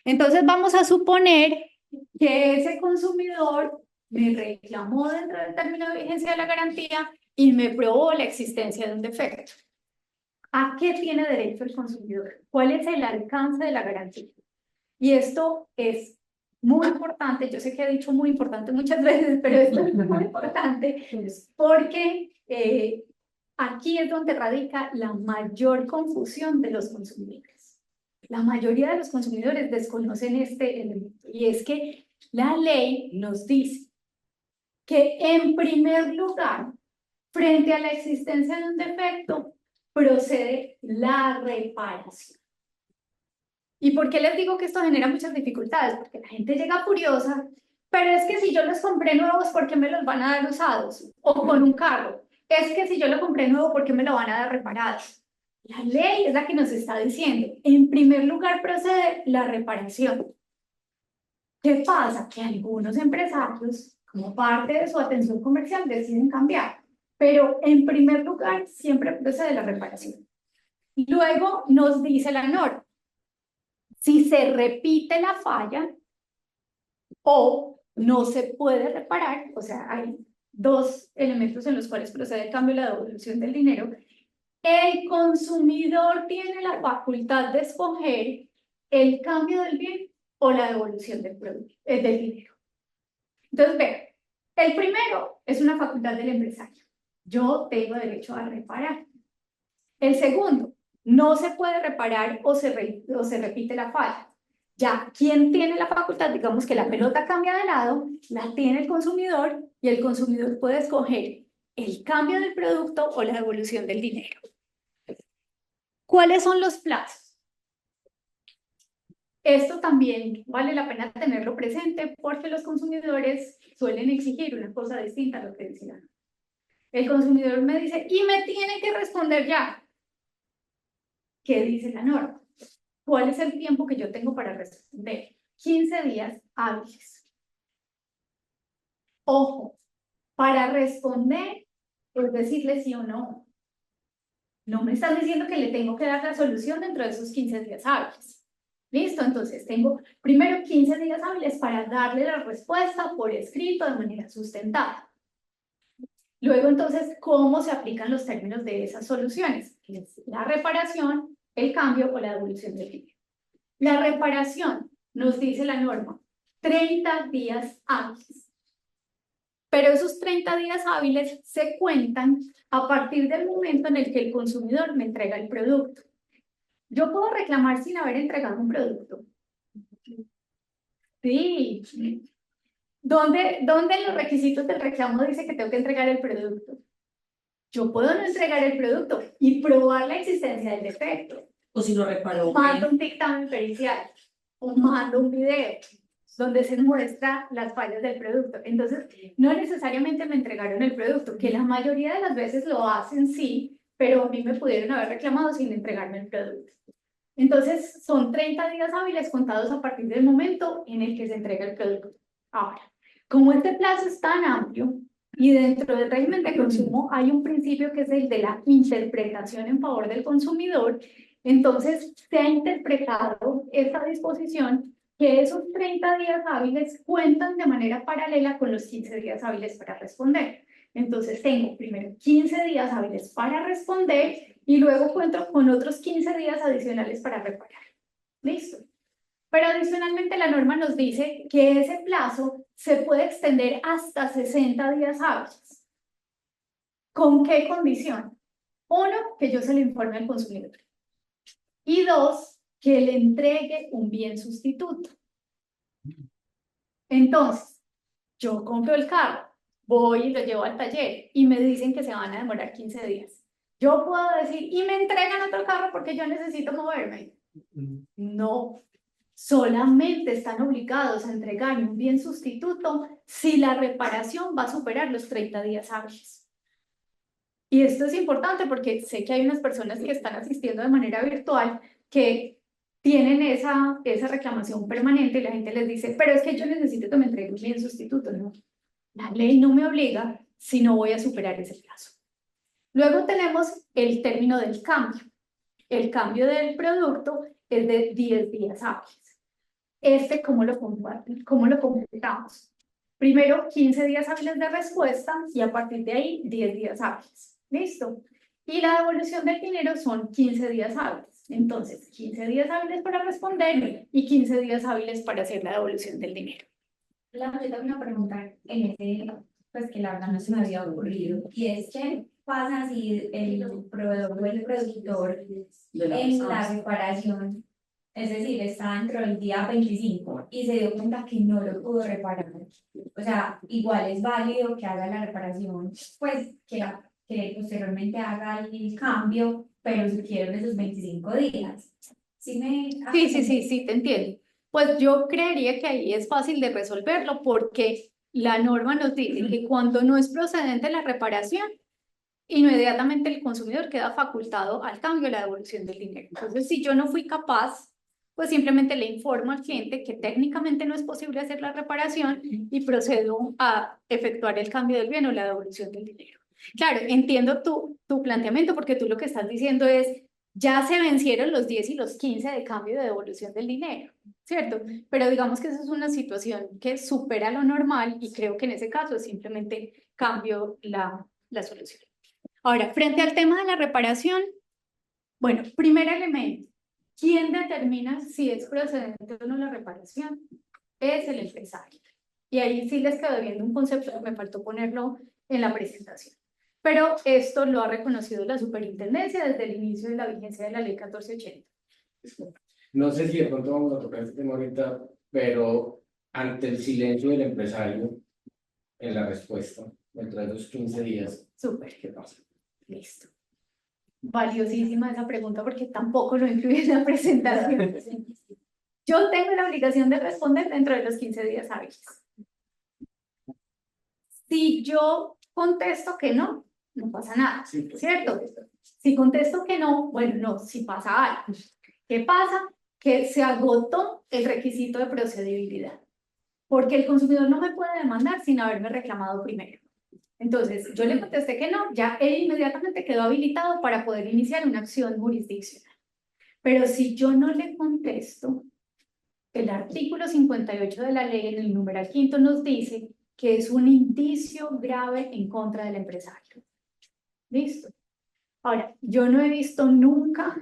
Entonces vamos a suponer que ese consumidor me reclamó dentro del término de vigencia de la garantía y me probó la existencia de un defecto. ¿A qué tiene derecho el consumidor? ¿Cuál es el alcance de la garantía? Y esto es muy importante, yo sé que he dicho muy importante muchas veces, pero esto es muy importante porque aquí es donde radica la mayor confusión de los consumidores. La mayoría de los consumidores desconocen este elemento y es que la ley nos dice que en primer lugar, frente a la existencia de un defecto, procede la reparación. ¿Y por qué les digo que esto genera muchas dificultades? Porque la gente llega furiosa, pero es que si yo los compré nuevos, ¿por qué me los van a dar usados? O con un carro. Es que si yo lo compré nuevo, ¿por qué me lo van a dar reparado? La ley es la que nos está diciendo, en primer lugar procede la reparación. ¿Qué pasa? Que algunos empresarios, como parte de su atención comercial, deciden cambiar. Pero en primer lugar, siempre procede la reparación. Luego nos dice la norma, si se repite la falla o no se puede reparar, o sea, hay dos elementos en los cuales procede el cambio y la devolución del dinero, el consumidor tiene la facultad de escoger el cambio del bien o la devolución del producto, del dinero. Entonces, vean, el primero es una facultad del empresario. Yo tengo derecho a reparar. El segundo, no se puede reparar o se repite la falla. Ya, ¿quién tiene la facultad? Digamos que la pelota cambia de lado, la tiene el consumidor y el consumidor puede escoger el cambio del producto o la devolución del dinero. ¿Cuáles son los plazos? Esto también vale la pena tenerlo presente porque los consumidores suelen exigir una cosa distinta a lo que dice la norma. El consumidor me dice, y me tiene que responder ya. ¿Qué dice la norma? ¿Cuál es el tiempo que yo tengo para responder? 15 días hábiles. Ojo, para responder es decirle sí o no. No me están diciendo que le tengo que dar la solución dentro de esos 15 días hábiles. ¿Listo? Entonces tengo primero 15 días hábiles para darle la respuesta por escrito de manera sustentada. Luego entonces, ¿cómo se aplican los términos de esas soluciones? La reparación, el cambio o la devolución del dinero. La reparación, nos dice la norma, 30 días hábiles. Pero esos 30 días hábiles se cuentan a partir del momento en el que el consumidor me entrega el producto. Yo puedo reclamar sin haber entregado un producto. Sí. ¿Dónde en los requisitos del reclamo dice que tengo que entregar el producto? Yo puedo no entregar el producto y probar la existencia del defecto. O si lo reparó. Mando un dictamen pericial o mando un video donde se muestra las fallas del producto. Entonces, no necesariamente me entregaron el producto, que la mayoría de las veces lo hacen sí, pero a mí me pudieron haber reclamado sin entregarme el producto. Entonces, son 30 días hábiles contados a partir del momento en el que se entrega el producto. Ahora, como este plazo es tan amplio y dentro del régimen de consumo hay un principio que es el de la interpretación en favor del consumidor, entonces se ha interpretado esta disposición que esos 30 días hábiles cuentan de manera paralela con los 15 días hábiles para responder. Entonces tengo primero 15 días hábiles para responder y luego cuento con otros 15 días adicionales para reparar. ¿Listo? Pero adicionalmente la norma nos dice que ese plazo se puede extender hasta 60 días hábiles. ¿Con qué condición? Uno, que yo se le informe al consumidor. Y dos, que le entregue un bien sustituto. Entonces, yo compro el carro, voy y lo llevo al taller y me dicen que se van a demorar 15 días. Yo puedo decir, y me entregan otro carro porque yo necesito moverme. No, solamente están obligados a entregarme un bien sustituto si la reparación va a superar los 30 días hábiles. Y esto es importante porque sé que hay unas personas que están asistiendo de manera virtual que tienen esa reclamación permanente y la gente les dice, pero es que yo necesito que me entreguen un bien sustituto. No, la ley no me obliga si no voy a superar ese plazo. Luego tenemos el término del cambio. El cambio del producto es de 10 días hábiles. ¿Cómo lo completamos? Primero, 15 días hábiles de respuesta y a partir de ahí, 10 días hábiles. ¿Listo? Y la devolución del dinero son 15 días hábiles. Entonces, 15 días hábiles para responder y 15 días hábiles para hacer la devolución del dinero. Yo tengo una pregunta en ese, pues que la verdad no se me había ocurrido, y es ¿qué pasa si el proveedor o el productor en la reparación, es decir, está dentro del día 25 y se dio cuenta que no lo pudo reparar? O sea, igual es válido que haga la reparación, pues que posteriormente haga el cambio, pero se pierden esos 25 días. ¿Sí Sí, te entiendo. Pues yo creería que ahí es fácil de resolverlo porque la norma nos dice que cuando no es procedente la reparación, inmediatamente el consumidor queda facultado al cambio y la devolución del dinero. Entonces, si yo no fui capaz, pues simplemente le informo al cliente que técnicamente no es posible hacer la reparación y procedo a efectuar el cambio del bien o la devolución del dinero. Claro, entiendo tu planteamiento porque tú lo que estás diciendo es, ya se vencieron los 10 y los 15 de cambio de devolución del dinero, ¿cierto? Pero digamos que esa es una situación que supera lo normal y creo que en ese caso simplemente cambio la solución. Ahora, frente al tema de la reparación, bueno, primer elemento, ¿quién determina si es procedente o no la reparación? Es el empresario. Y ahí sí les quedó viendo un concepto que me faltó ponerlo en la presentación. Pero esto lo ha reconocido la superintendencia desde el inicio de la vigencia de la ley 1480. No sé si de pronto vamos a tocar este tema ahorita, pero ante el silencio del empresario en la respuesta, dentro de los 15 días, Súper, ¿qué pasa? listo. Valiosísima esa pregunta porque tampoco lo incluí en la presentación. Yo tengo la obligación de responder dentro de los 15 días hábiles. Si yo contesto que no, no pasa nada, Sí, pues. ¿cierto? Si contesto que no, bueno, no, si pasa algo. ¿Qué pasa? Que se agotó el requisito de procedibilidad, porque el consumidor no me puede demandar sin haberme reclamado primero. Entonces, yo le contesté que no, ya él inmediatamente quedó habilitado para poder iniciar una acción jurisdiccional. Pero si yo no le contesto, el artículo 58 de la ley en el numeral quinto nos dice que es un indicio grave en contra del empresario. ¿Listo? Ahora, yo no he visto nunca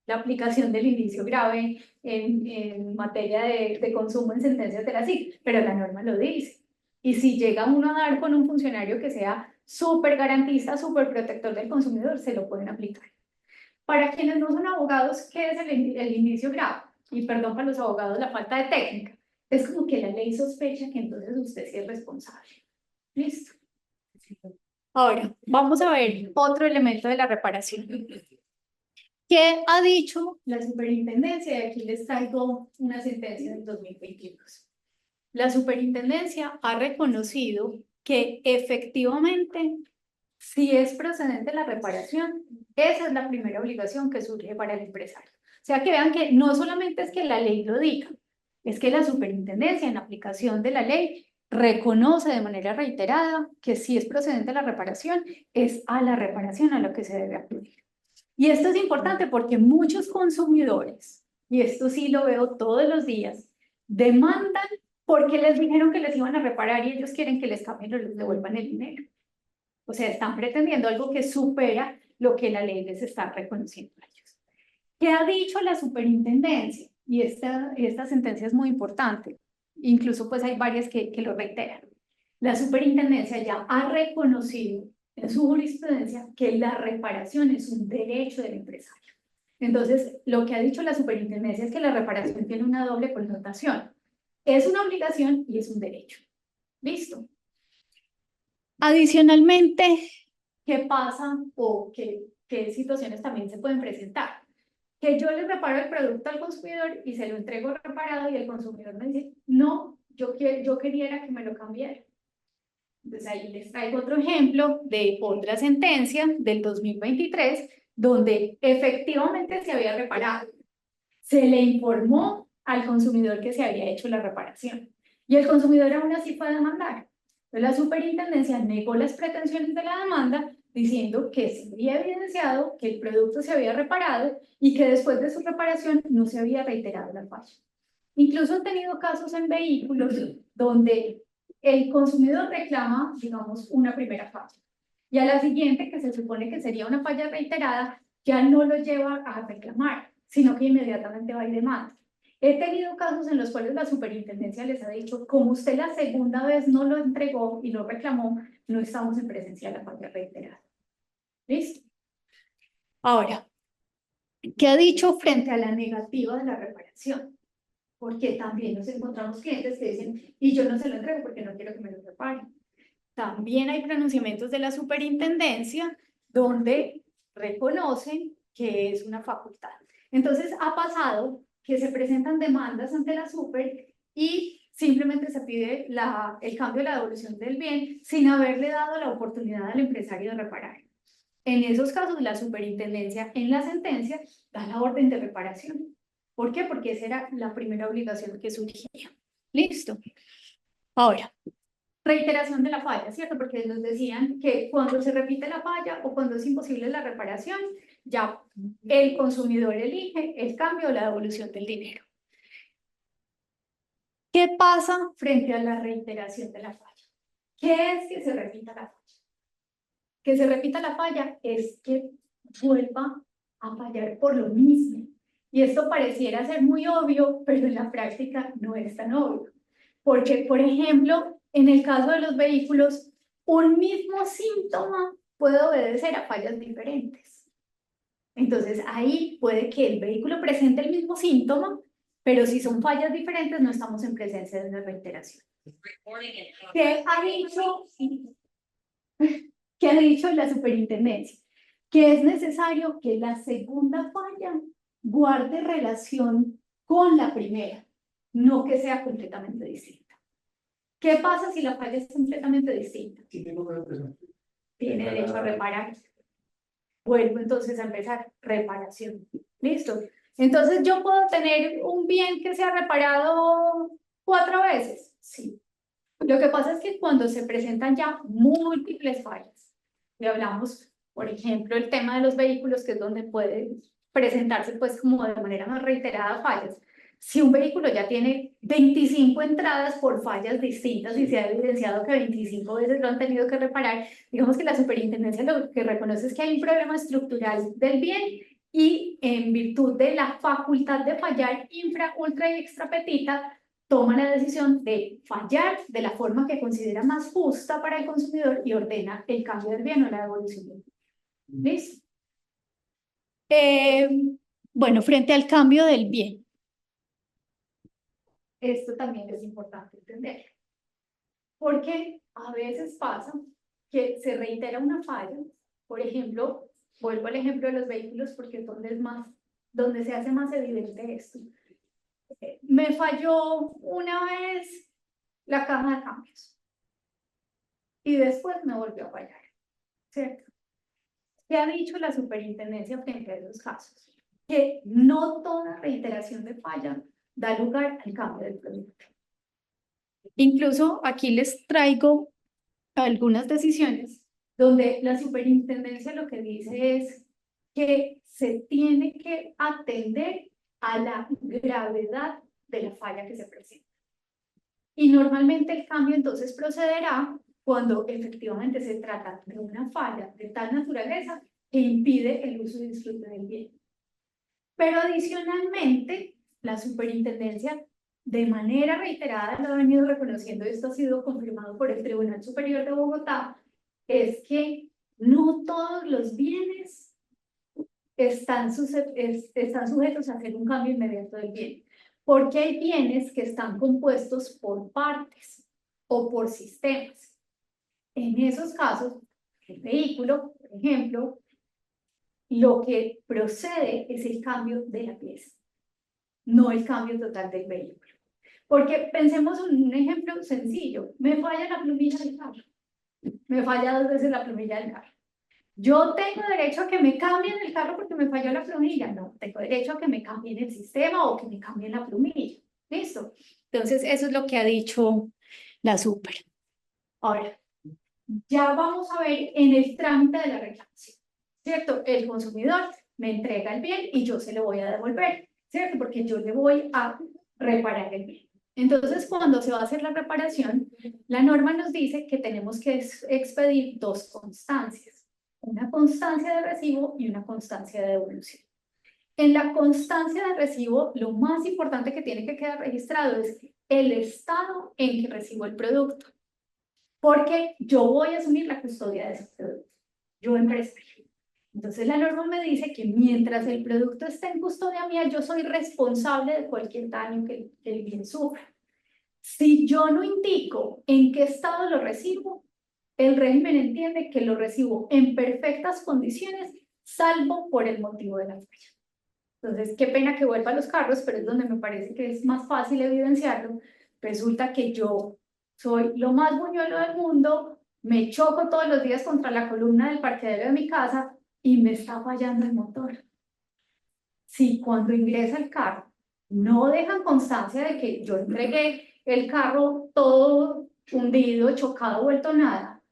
la aplicación del indicio grave en materia de consumo en sentencias de la SIC, pero la norma lo dice. Y si llega uno a dar con un funcionario que sea súper garantista, súper protector del consumidor, se lo pueden aplicar. Para quienes no son abogados, ¿qué es el indicio grave? Y perdón para los abogados, la falta de técnica. Es como que la ley sospecha que entonces usted sí es responsable. ¿Listo? Ahora, vamos a ver otro elemento de la reparación. ¿Qué ha dicho la superintendencia? Y aquí les traigo una sentencia del 2022. La superintendencia ha reconocido que efectivamente, si es procedente la reparación, esa es la primera obligación que surge para el empresario. O sea, que vean que no solamente es que la ley lo diga, es que la superintendencia en aplicación de la ley reconoce de manera reiterada que si es procedente la reparación, es a la reparación a lo que se debe acudir. Y esto es importante porque muchos consumidores, y esto sí lo veo todos los días, demandan porque les dijeron que les iban a reparar y ellos quieren que les cambien o les devuelvan el dinero. O sea, están pretendiendo algo que supera lo que la ley les está reconociendo a ellos. ¿Qué ha dicho la superintendencia? Y esta sentencia es muy importante. Incluso pues hay varias que lo reiteran. La superintendencia ya ha reconocido en su jurisprudencia que la reparación es un derecho del empresario. Entonces, lo que ha dicho la superintendencia es que la reparación tiene una doble connotación. Es una obligación y es un derecho. ¿Listo? Adicionalmente, ¿qué pasa o qué situaciones también se pueden presentar? Que yo le reparo el producto al consumidor y se lo entrego reparado y el consumidor me dice, no, yo quería que me lo cambiara. Entonces ahí les traigo otro ejemplo de otra sentencia del 2023, donde efectivamente se había reparado. Se le informó al consumidor que se había hecho la reparación y el consumidor aún así fue a demandar. Entonces la superintendencia negó las pretensiones de la demanda diciendo que se había evidenciado que el producto se había reparado y que después de su reparación no se había reiterado la falla. Incluso han tenido casos en vehículos donde el consumidor reclama, digamos, una primera falla y a la siguiente, que se supone que sería una falla reiterada, ya no lo lleva a reclamar, sino que inmediatamente va y demanda. He tenido casos en los cuales la superintendencia les ha dicho, como usted la segunda vez no lo entregó y lo reclamó, no estamos en presencia de la falla reiterada. ¿Listo? Ahora, ¿qué ha dicho frente a la negativa de la reparación? Porque también nos encontramos clientes que dicen, y yo no se lo entrego porque no quiero que me lo reparen. También hay pronunciamientos de la superintendencia donde reconocen que es una facultad. Entonces ha pasado que se presentan demandas ante la super y simplemente se pide el cambio de la devolución del bien sin haberle dado la oportunidad al empresario de reparar. En esos casos, la superintendencia en la sentencia da la orden de reparación. ¿Por qué? Porque esa era la primera obligación que surgía. Listo. Ahora, reiteración de la falla, ¿cierto? Porque nos decían que cuando se repite la falla o cuando es imposible la reparación, ya el consumidor elige el cambio o la devolución del dinero. ¿Qué pasa frente a la reiteración de la falla? ¿Qué es que se repita la falla? Que se repita la falla es que vuelva a fallar por lo mismo. Y esto pareciera ser muy obvio, pero en la práctica no es tan obvio. Porque, por ejemplo, en el caso de los vehículos, un mismo síntoma puede obedecer a fallas diferentes. Entonces, ahí puede que el vehículo presente el mismo síntoma, pero si son fallas diferentes, no estamos en presencia de una reiteración. ¿Qué ha dicho? ¿Qué ha dicho la superintendencia? Que es necesario que la segunda falla guarde relación con la primera, no que sea completamente distinta. ¿Qué pasa si la falla es completamente distinta? Tiene derecho a reparar. Vuelvo entonces a empezar, reparación. ¿Listo? Entonces, ¿yo puedo tener un bien que se ha reparado 4 veces? Sí. Lo que pasa es que cuando se presentan ya múltiples fallas, y hablamos, por ejemplo, el tema de los vehículos, que es donde puede presentarse pues como de manera más reiterada fallas. Si un vehículo ya tiene 25 entradas por fallas distintas y se ha evidenciado que 25 veces lo han tenido que reparar, digamos que la superintendencia lo que reconoce es que hay un problema estructural del bien y en virtud de la facultad de fallar infra, ultra y extra petita, toma la decisión de fallar de la forma que considera más justa para el consumidor y ordena el cambio del bien o la devolución del bien. ¿Listo? Bueno, frente al cambio del bien. Esto también es importante entender. Porque a veces pasa que se reitera una falla. Por ejemplo, vuelvo al ejemplo de los vehículos porque es donde se hace más evidente esto. Me falló una vez la caja de cambios y después me volvió a fallar, ¿cierto? ¿Qué ha dicho la superintendencia frente a esos casos? Que no toda reiteración de falla da lugar al cambio del producto. Incluso aquí les traigo algunas decisiones donde la superintendencia lo que dice es que se tiene que atender a la gravedad de la falla que se presenta. Y normalmente el cambio entonces procederá cuando efectivamente se trata de una falla de tal naturaleza que impide el uso y disfrute del bien. Pero adicionalmente, la superintendencia de manera reiterada lo ha venido reconociendo, esto ha sido confirmado por el Tribunal Superior de Bogotá, es que no todos los bienes están sujetos a hacer un cambio inmediato del bien, porque hay bienes que están compuestos por partes o por sistemas. En esos casos, el vehículo, por ejemplo, lo que procede es el cambio de la pieza, no el cambio total del vehículo. Porque pensemos en un ejemplo sencillo, me falla la plumilla del carro, me falla 2 veces la plumilla del carro. ¿Yo tengo derecho a que me cambien el carro porque me falló la plumilla? No, tengo derecho a que me cambien el sistema o que me cambien la plumilla. ¿Listo? Entonces, eso es lo que ha dicho la super. Ahora, ya vamos a ver en el trámite de la reclamación, ¿cierto? El consumidor me entrega el bien y yo se lo voy a devolver, ¿cierto? Porque yo le voy a reparar el bien. Entonces, cuando se va a hacer la reparación, la norma nos dice que tenemos que expedir 2 constancias. Una constancia de recibo y una constancia de devolución. En la constancia de recibo, lo más importante que tiene que quedar registrado es el estado en que recibo el producto, porque yo voy a asumir la custodia de ese producto, yo empresario. Entonces la norma me dice que mientras el producto esté en custodia mía, yo soy responsable de cualquier daño que el bien sufra. Si yo no indico en qué estado lo recibo, el régimen entiende que lo recibo en perfectas condiciones, salvo por el motivo de la falla. Entonces, qué pena que vuelva a los carros, pero es donde me parece que es más fácil evidenciarlo. Resulta que yo soy lo más buñuelo del mundo, me choco todos los días contra la columna del parqueadero de mi casa y me está fallando el motor. Si cuando ingresa el carro no dejan constancia de que yo entregué el carro todo hundido, chocado, vuelto nada,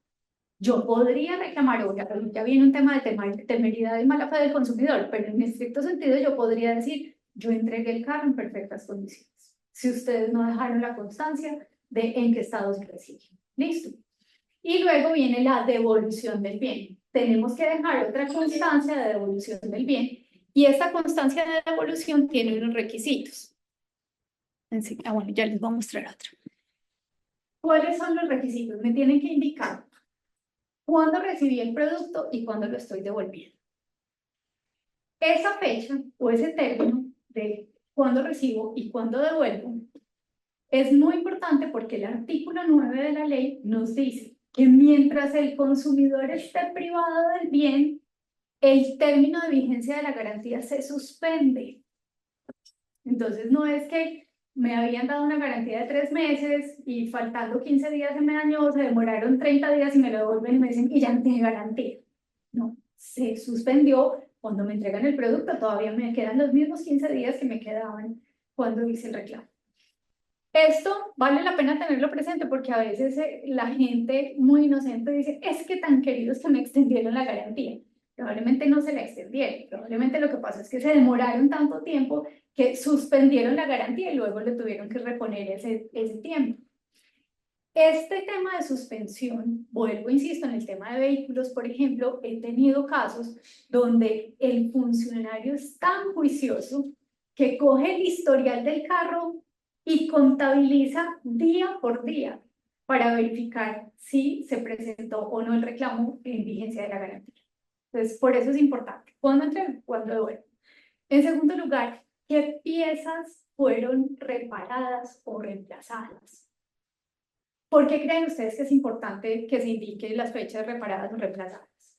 yo podría reclamar, ya viene un tema de temeridad y mala fe del consumidor, pero en estricto sentido yo podría decir, yo entregué el carro en perfectas condiciones. Si ustedes no dejaron la constancia de en qué estado se recibe. Listo. Y luego viene la devolución del bien. Tenemos que dejar otra constancia de devolución del bien. Y esta constancia de devolución tiene unos requisitos. Bueno, ya les voy a mostrar otro. ¿Cuáles son los requisitos? Me tienen que indicar cuándo recibí el producto y cuándo lo estoy devolviendo. Esa fecha o ese término de cuándo recibo y cuándo devuelvo es muy importante porque el artículo 9 de la ley nos dice que mientras el consumidor esté privado del bien, el término de vigencia de la garantía se suspende. Entonces no es que me habían dado una garantía de 3 meses y faltando 15 días se me dañó, se demoraron 30 días y me lo devuelven y me dicen y ya no tiene garantía. No, se suspendió cuando me entregan el producto, todavía me quedan los mismos 15 días que me quedaban cuando hice el reclamo. Esto vale la pena tenerlo presente porque a veces la gente muy inocente dice, es que tan queridos que me extendieron la garantía. Probablemente no se la extendieron, probablemente lo que pasa es que se demoraron tanto tiempo que suspendieron la garantía y luego le tuvieron que reponer ese tiempo. Este tema de suspensión, vuelvo, insisto, en el tema de vehículos, por ejemplo, he tenido casos donde el funcionario es tan juicioso que coge el historial del carro y contabiliza día por día para verificar si se presentó o no el reclamo en vigencia de la garantía. Entonces, por eso es importante. ¿Cuándo entrego? ¿Cuándo devuelvo? En segundo lugar, ¿qué piezas fueron reparadas o reemplazadas? ¿Por qué creen ustedes que es importante que se indiquen las fechas reparadas o reemplazadas?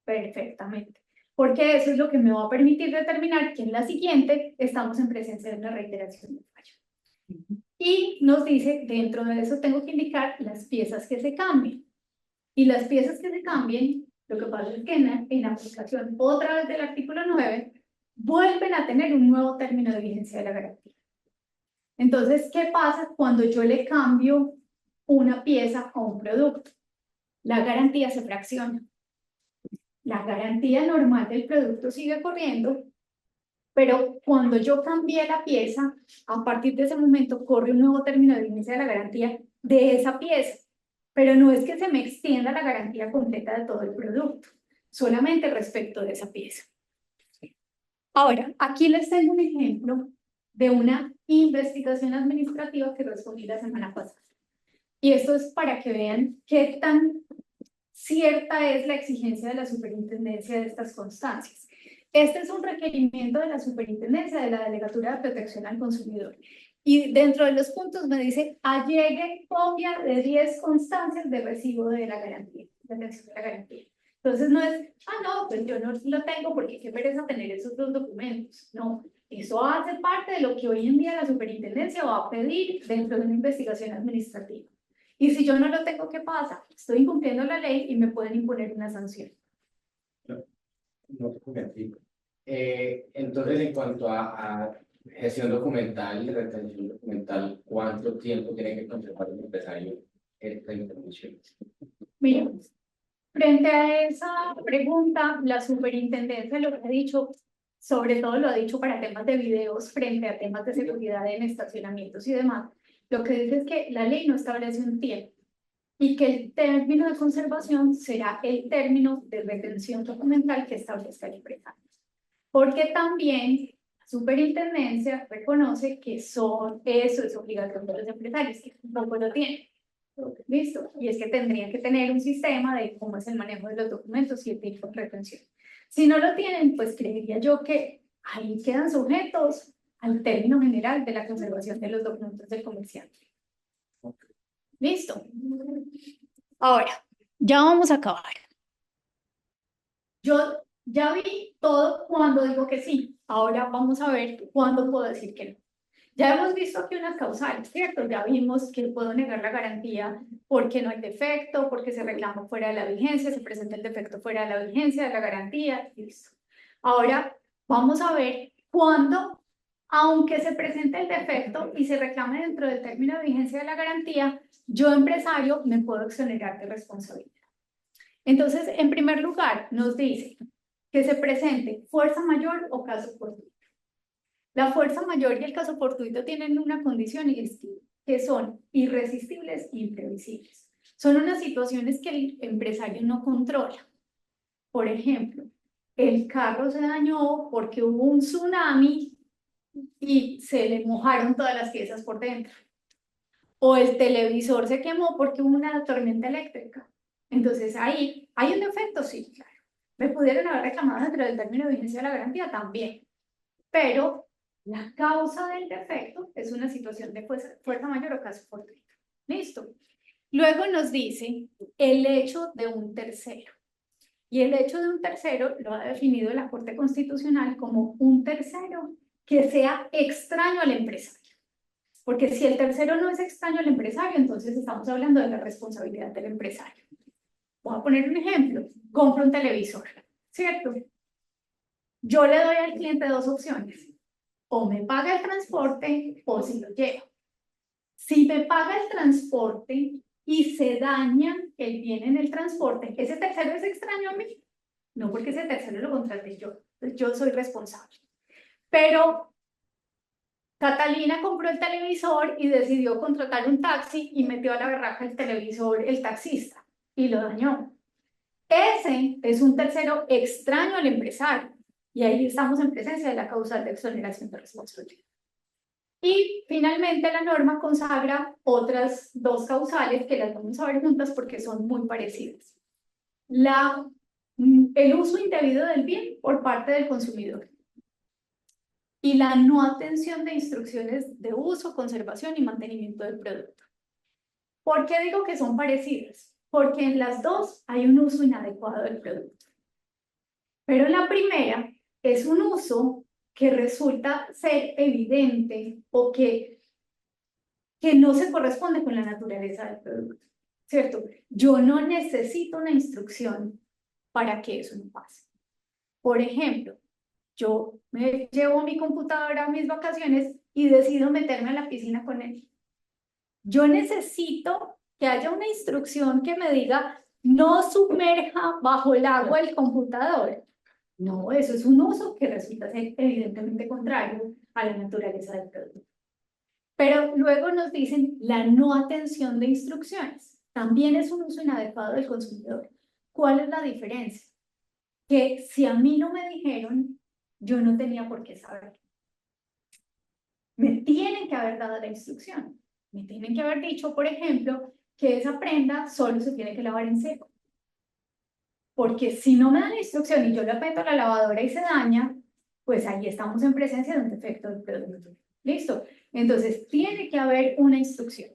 Perfectamente. Porque eso es lo que me va a permitir determinar que en la siguiente estamos en presencia de una reiteración de fallo. Y nos dice, dentro de eso tengo que indicar las piezas que se cambien. Y las piezas que se cambien, lo que pasa es que en aplicación otra vez del artículo 9, vuelven a tener un nuevo término de vigencia de la garantía. Entonces, ¿qué pasa cuando yo le cambio una pieza a un producto? La garantía se fracciona. La garantía normal del producto sigue corriendo, pero cuando yo cambié la pieza, a partir de ese momento corre un nuevo término de vigencia de la garantía de esa pieza. Pero no es que se me extienda la garantía completa de todo el producto, solamente respecto de esa pieza. Ahora, aquí les tengo un ejemplo de una investigación administrativa que respondí la semana pasada. Y esto es para que vean qué tan cierta es la exigencia de la superintendencia de estas constancias. Este es un requerimiento de la superintendencia de la Delegatura de Protección al Consumidor. Y dentro de los puntos me dice, allegue copia de 10 constancias de recibo de la garantía, de atención de la garantía. Entonces no es, no, pues yo no lo tengo porque qué pereza tener esos dos documentos. No, eso hace parte de lo que hoy en día la superintendencia va a pedir dentro de una investigación administrativa. Y si yo no lo tengo, ¿qué pasa? Estoy incumpliendo la ley y me pueden imponer una sanción. No, entonces, en cuanto a gestión documental y retención documental, ¿cuánto tiempo tiene que conservar el empresario esta información? Mira, frente a esa pregunta, la superintendencia lo que ha dicho, sobre todo lo ha dicho para temas de videos, frente a temas de seguridad en estacionamientos y demás, lo que dice es que la ley no establece un tiempo y que el término de conservación será el término de retención documental que establezca el empresario. Porque también la superintendencia reconoce que eso es obligación de los empresarios, que tampoco lo tienen. Listo. Y es que tendrían que tener un sistema de cómo es el manejo de los documentos y el tipo de retención. Si no lo tienen, pues creería yo que ahí quedan sujetos al término general de la conservación de los documentos del comerciante. Listo. Ahora, ya vamos a acabar. Yo ya vi todo cuando digo que sí. Ahora vamos a ver cuándo puedo decir que no. Ya hemos visto aquí unas causales, ¿cierto? Ya vimos que puedo negar la garantía porque no hay defecto, porque se reclama fuera de la vigencia, se presenta el defecto fuera de la vigencia de la garantía, listo. Ahora vamos a ver cuándo aunque se presente el defecto y se reclame dentro del término de vigencia de la garantía, yo empresario me puedo exonerar de responsabilidad. Entonces, en primer lugar, nos dice que se presente fuerza mayor o caso fortuito. La fuerza mayor y el caso fortuito tienen una condición y es que son irresistibles e imprevisibles. Son unas situaciones que el empresario no controla. Por ejemplo, el carro se dañó porque hubo un tsunami y se le mojaron todas las piezas por dentro. O el televisor se quemó porque hubo una tormenta eléctrica. Entonces ahí hay un defecto, sí, claro. Me pudieron haber reclamado dentro del término de vigencia de la garantía también. Pero la causa del defecto es una situación de fuerza mayor o caso fortuito. ¿Listo? Luego nos dice el hecho de un tercero. Y el hecho de un tercero lo ha definido la Corte Constitucional como un tercero que sea extraño al empresario. Porque si el tercero no es extraño al empresario, entonces estamos hablando de la responsabilidad del empresario. Voy a poner un ejemplo. Compro un televisor, ¿cierto? Yo le doy al cliente dos opciones. O me paga el transporte o si lo llevo. Si me paga el transporte y se daña el bien en el transporte, ¿ese tercero es extraño a mí? No, porque ese tercero lo contraté yo. Entonces yo soy responsable. Pero Catalina compró el televisor y decidió contratar un taxi y metió a la barraca el televisor el taxista y lo dañó. Ese es un tercero extraño al empresario. Y ahí estamos en presencia de la causal de exoneración de responsabilidad. Y finalmente la norma consagra otras dos causales que las vamos a ver juntas porque son muy parecidas. El uso indebido del bien por parte del consumidor y la no atención de instrucciones de uso, conservación y mantenimiento del producto. ¿Por qué digo que son parecidas? Porque en las dos hay un uso inadecuado del producto. Pero en la primera es un uso que resulta ser evidente o que no se corresponde con la naturaleza del producto, ¿cierto? Yo no necesito una instrucción para que eso no pase. Por ejemplo, yo me llevo mi computadora a mis vacaciones y decido meterme a la piscina con él. Yo necesito que haya una instrucción que me diga no sumerja bajo el agua el computador. No, eso es un uso que resulta ser evidentemente contrario a la naturaleza del producto. Pero luego nos dicen la no atención de instrucciones. También es un uso inadecuado del consumidor. ¿Cuál es la diferencia? Que si a mí no me dijeron, yo no tenía por qué saber. Me tienen que haber dado la instrucción. Me tienen que haber dicho, por ejemplo, que esa prenda solo se tiene que lavar en seco. Porque si no me dan la instrucción y yo la meto a la lavadora y se daña, pues ahí estamos en presencia de un defecto del producto. ¿Listo? Entonces, tiene que haber una instrucción.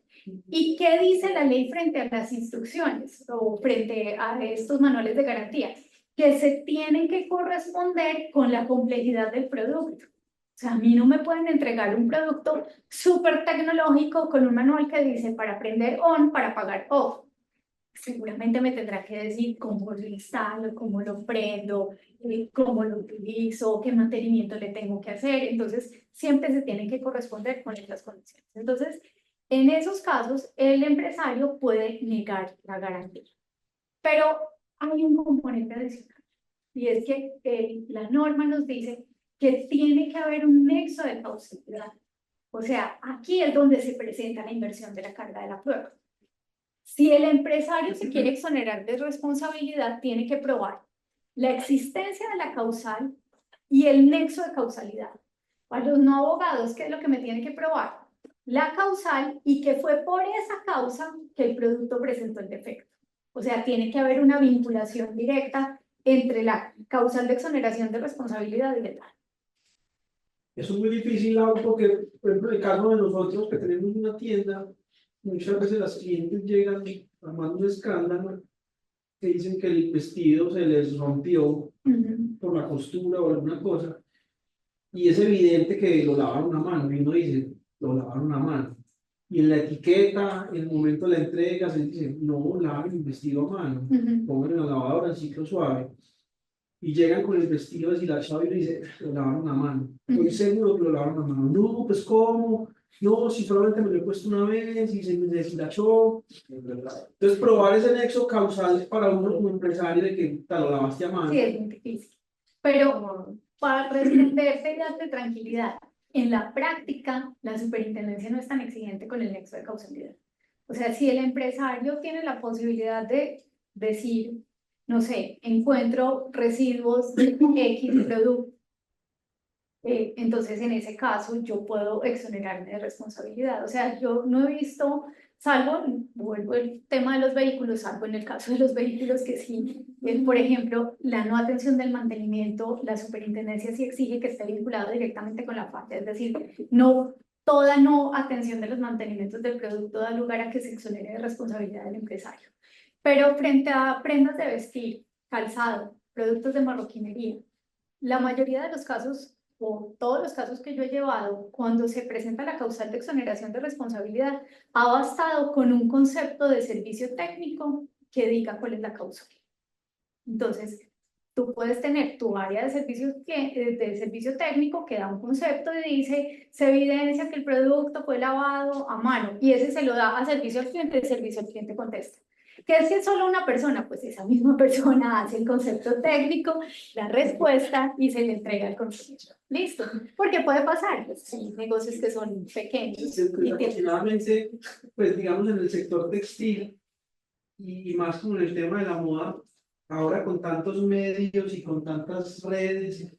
¿Y qué dice la ley frente a las instrucciones o frente a estos manuales de garantía? Que se tienen que corresponder con la complejidad del producto. O sea, a mí no me pueden entregar un producto súper tecnológico con un manual que dice para prender on, para apagar off. Seguramente me tendrá que decir cómo lo instalo, cómo lo prendo, cómo lo utilizo, qué mantenimiento le tengo que hacer. Entonces, siempre se tienen que corresponder con esas condiciones. Entonces, en esos casos, el empresario puede negar la garantía. Pero hay un componente adicional, y es que la norma nos dice que tiene que haber un nexo de causalidad. O sea, aquí es donde se presenta la inversión de la carga de la prueba. Si el empresario se quiere exonerar de responsabilidad, tiene que probar la existencia de la causal y el nexo de causalidad. Para los no abogados, ¿qué es lo que me tiene que probar? La causal y que fue por esa causa que el producto presentó el defecto. O sea, tiene que haber una vinculación directa entre la causal de exoneración de responsabilidad y el daño. Eso es muy difícil, Lau, porque, por ejemplo, en el caso de nosotros que tenemos una tienda, muchas veces las clientes llegan armando un escándalo que dicen que el vestido se les rompió por la costura o alguna cosa, y es evidente que lo lavaron a mano, y uno dice, lo lavaron a mano. Y en la etiqueta, en el momento de la entrega, se dice, no laven el vestido a mano, pongan en la lavadora en ciclo suave. y llegan con el vestido deshilachado y le dicen, lo lavaron a mano. Estoy seguro que lo lavaron a mano. No, pues ¿cómo? No, si solamente me lo he puesto una vez y se me deshilachó. Entonces, probar ese nexo causal para uno como empresario de que te lo lavaste a mano. Sí, es muy difícil. Pero para responderte y darte tranquilidad, en la práctica, la superintendencia no es tan exigente con el nexo de causalidad. O sea, si el empresario tiene la posibilidad de decir, no sé, encuentro residuos de X producto, entonces en ese caso yo puedo exonerarme de responsabilidad. O sea, yo no he visto, salvo, vuelvo el tema de los vehículos, salvo en el caso de los vehículos que sí, por ejemplo, la no atención del mantenimiento, la superintendencia sí exige que esté vinculado directamente con la parte, es decir, no toda no atención de los mantenimientos del producto da lugar a que se exonere de responsabilidad del empresario. Pero frente a prendas de vestir, calzado, productos de marroquinería, la mayoría de los casos, o todos los casos que yo he llevado, cuando se presenta la causal de exoneración de responsabilidad, ha bastado con un concepto de servicio técnico que diga cuál es la causa. Entonces, tú puedes tener tu área de servicio técnico que da un concepto y dice, se evidencia que el producto fue lavado a mano, y ese se lo da a servicio al cliente, el servicio al cliente contesta. ¿Qué es que solo una persona? Pues esa misma persona hace el concepto técnico, la respuesta y se le entrega al consumidor. Listo. Porque puede pasar, pues hay negocios que son pequeños. Afortunadamente, pues digamos en el sector textil y más como en el tema de la moda, ahora con tantos medios y con tantas redes,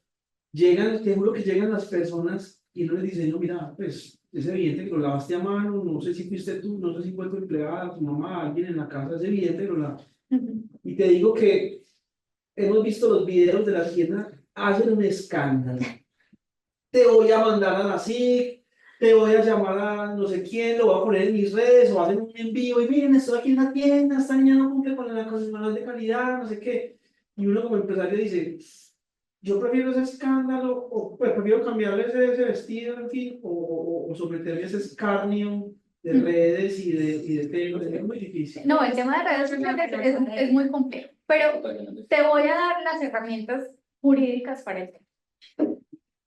llegan, te juro que llegan las personas y uno les dice, no, mira, pues es evidente que lo lavaste a mano, no sé si fuiste tú, no sé si fue tu empleada, tu mamá, alguien en la casa, es evidente que lo lavaste. Y te digo que hemos visto los videos de la tienda, hacen un escándalo. Te voy a mandar a la SIC, te voy a llamar a no sé quién, lo voy a poner en mis redes, o hacen un envío, y miren, estoy aquí en la tienda, esta niña no cumple con el manual de calidad, no sé qué. Y uno como empresario dice, yo prefiero ese escándalo, o pues prefiero cambiarle ese vestido, en fin, o someterme a ese escarnio de redes y de temas, es muy difícil. No, el tema de redes sociales es muy complejo, pero te voy a dar las herramientas jurídicas para el tema.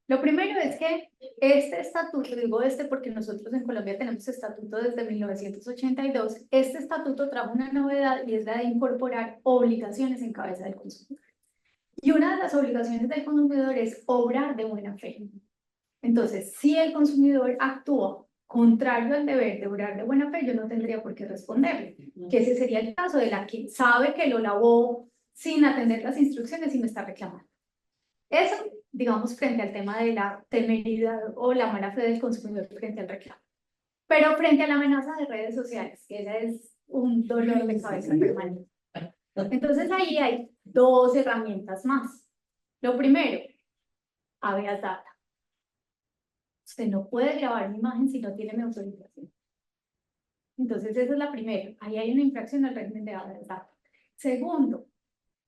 Lo primero es que este estatuto, digo este porque nosotros en Colombia tenemos estatuto desde 1982, este estatuto trajo una novedad y es la de incorporar obligaciones en cabeza del consumidor. Y una de las obligaciones del consumidor es obrar de buena fe. Entonces, si el consumidor actúa contrario al deber de obrar de buena fe, yo no tendría por qué responderle. Que ese sería el caso de la que sabe que lo lavó sin atender las instrucciones y me está reclamando. Eso, digamos, frente al tema de la temeridad o la mala fe del consumidor frente al reclamo. Pero frente a la amenaza de redes sociales, que esa es un dolor de cabeza permanente. Entonces ahí hay dos herramientas más. Lo primero, habeas data. Usted no puede grabar mi imagen si no tiene mi autorización. Entonces esa es la primera. Ahí hay una infracción al régimen de habeas data. Segundo,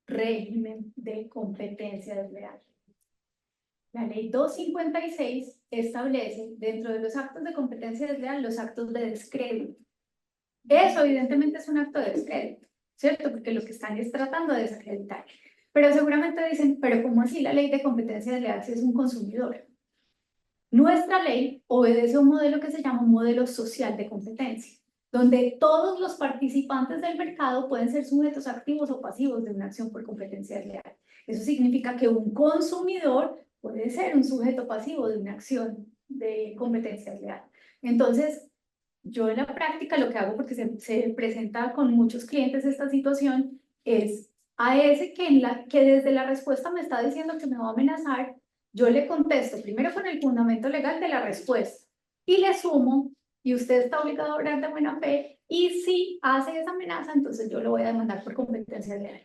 régimen de competencia desleal. La ley 256 establece dentro de los actos de competencia desleal los actos de descrédito. Eso evidentemente es un acto de descrédito, ¿cierto? Porque lo que están es tratando de desacreditar. Pero seguramente dicen, pero ¿cómo así la ley de competencia desleal si es un consumidor? Nuestra ley obedece a un modelo que se llama un modelo social de competencia, donde todos los participantes del mercado pueden ser sujetos activos o pasivos de una acción por competencia desleal. Eso significa que un consumidor puede ser un sujeto pasivo de una acción de competencia desleal. Entonces, yo en la práctica lo que hago, porque se presenta con muchos clientes esta situación, es a ese que desde la respuesta me está diciendo que me va a amenazar, yo le contesto primero con el fundamento legal de la respuesta y le sumo, y usted está obligado a obrar de buena fe, y si hace esa amenaza, entonces yo lo voy a demandar por competencia leal.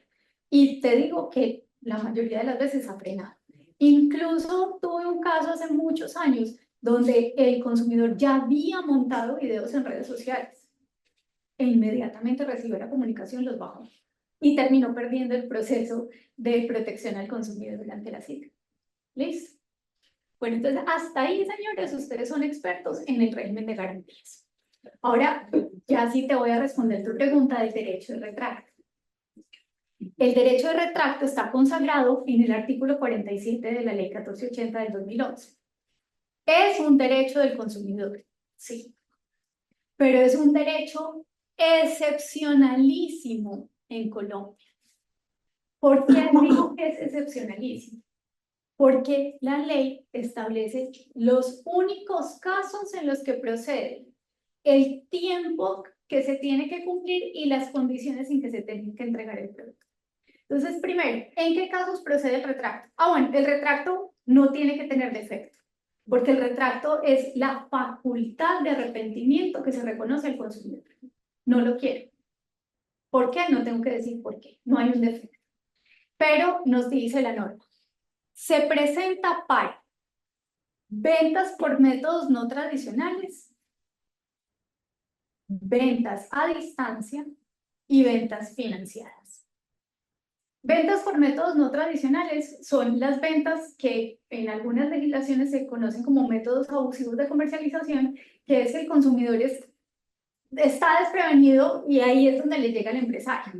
Y te digo que la mayoría de las veces ha frenado. Incluso tuve un caso hace muchos años donde el consumidor ya había montado videos en redes sociales e inmediatamente recibió la comunicación, los bajó y terminó perdiendo el proceso de protección al consumidor durante la cita. ¿Listo? Bueno, entonces hasta ahí, señores, ustedes son expertos en el régimen de garantías. Ahora, ya sí te voy a responder tu pregunta del derecho de retracto. El derecho de retracto está consagrado en el artículo 47 de la Ley 1480 del 2011. Es un derecho del consumidor, sí, pero es un derecho excepcionalísimo en Colombia. ¿Por qué digo que es excepcionalísimo? Porque la ley establece los únicos casos en los que procede, el tiempo que se tiene que cumplir y las condiciones en que se tiene que entregar el producto. Entonces, primero, ¿en qué casos procede el retracto? Bueno, el retracto no tiene que tener defecto, porque el retracto es la facultad de arrepentimiento que se reconoce al consumidor. No lo quiere. ¿Por qué? No tengo que decir por qué. No hay un defecto. Pero nos dice la norma. Se presenta para ventas por métodos no tradicionales, ventas a distancia y ventas financiadas. Ventas por métodos no tradicionales son las ventas que en algunas legislaciones se conocen como métodos abusivos de comercialización, que es que el consumidor está desprevenido y ahí es donde le llega el empresario.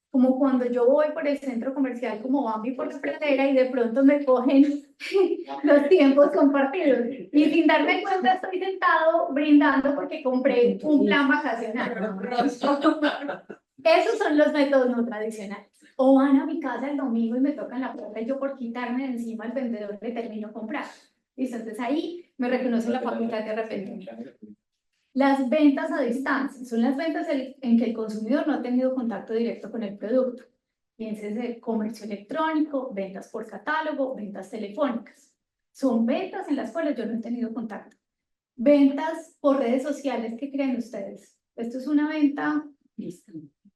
Como cuando yo voy por el centro comercial como Bambi por la pradera y de pronto me cogen los tiempos compartidos y sin darme cuenta estoy sentado brindando porque compré un plan vacacional. Esos son los métodos no tradicionales. O van a mi casa el domingo y me tocan la puerta y yo por quitarme de encima al vendedor le termino comprando. ¿Listo? Entonces ahí me reconocen la facultad de arrepentimiento. Las ventas a distancia son las ventas en que el consumidor no ha tenido contacto directo con el producto. Piensen en comercio electrónico, ventas por catálogo, ventas telefónicas. Son ventas en las cuales yo no he tenido contacto. Ventas por redes sociales, ¿qué creen ustedes? ¿Esto es una venta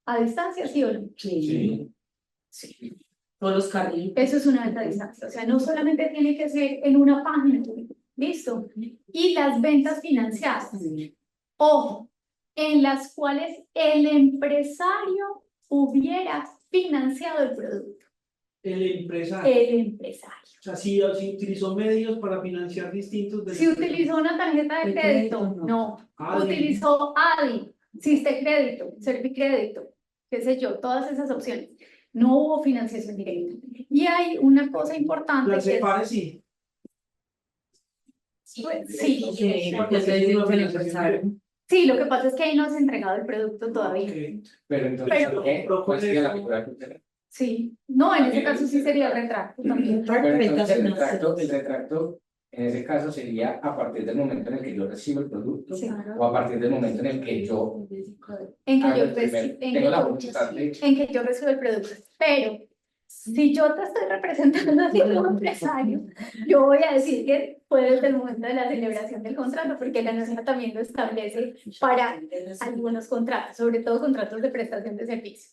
a distancia, sí o no? Sí. Sí. Todos los carriles. Eso es una venta a distancia. O sea, no solamente tiene que ser en una página. ¿Listo? Y las ventas financiadas. Ojo, en las cuales el empresario hubiera financiado el producto. El empresario. El empresario. O sea, si utilizó medios para financiar distintos Si derechos. utilizó una tarjeta de crédito, no. ADI. Utilizó ADI, Crédito, Servicrédito, qué sé yo, todas esas opciones. No hubo financiación directa. Y hay una cosa importante La que separe, sí. pues, sí. Porque se dice que el empresario. Sí, lo que pasa es que ahí no has entregado el producto todavía. Ok. Pero entonces, ¿cuál sería la figura que usted? Sí, no, en ese caso sí sería el retrato también. Pero entonces el retracto en ese caso sería a partir del momento en el que yo recibo el producto Sí. o a partir del momento en el que yo En que hago yo el primer- tengo la voluntad de en que yo recibo el producto. Pero si yo te estoy representando así como empresario, yo voy a decir que fue desde el momento de la celebración del contrato, porque la norma también lo establece para algunos contratos, sobre todo contratos de prestación de servicio.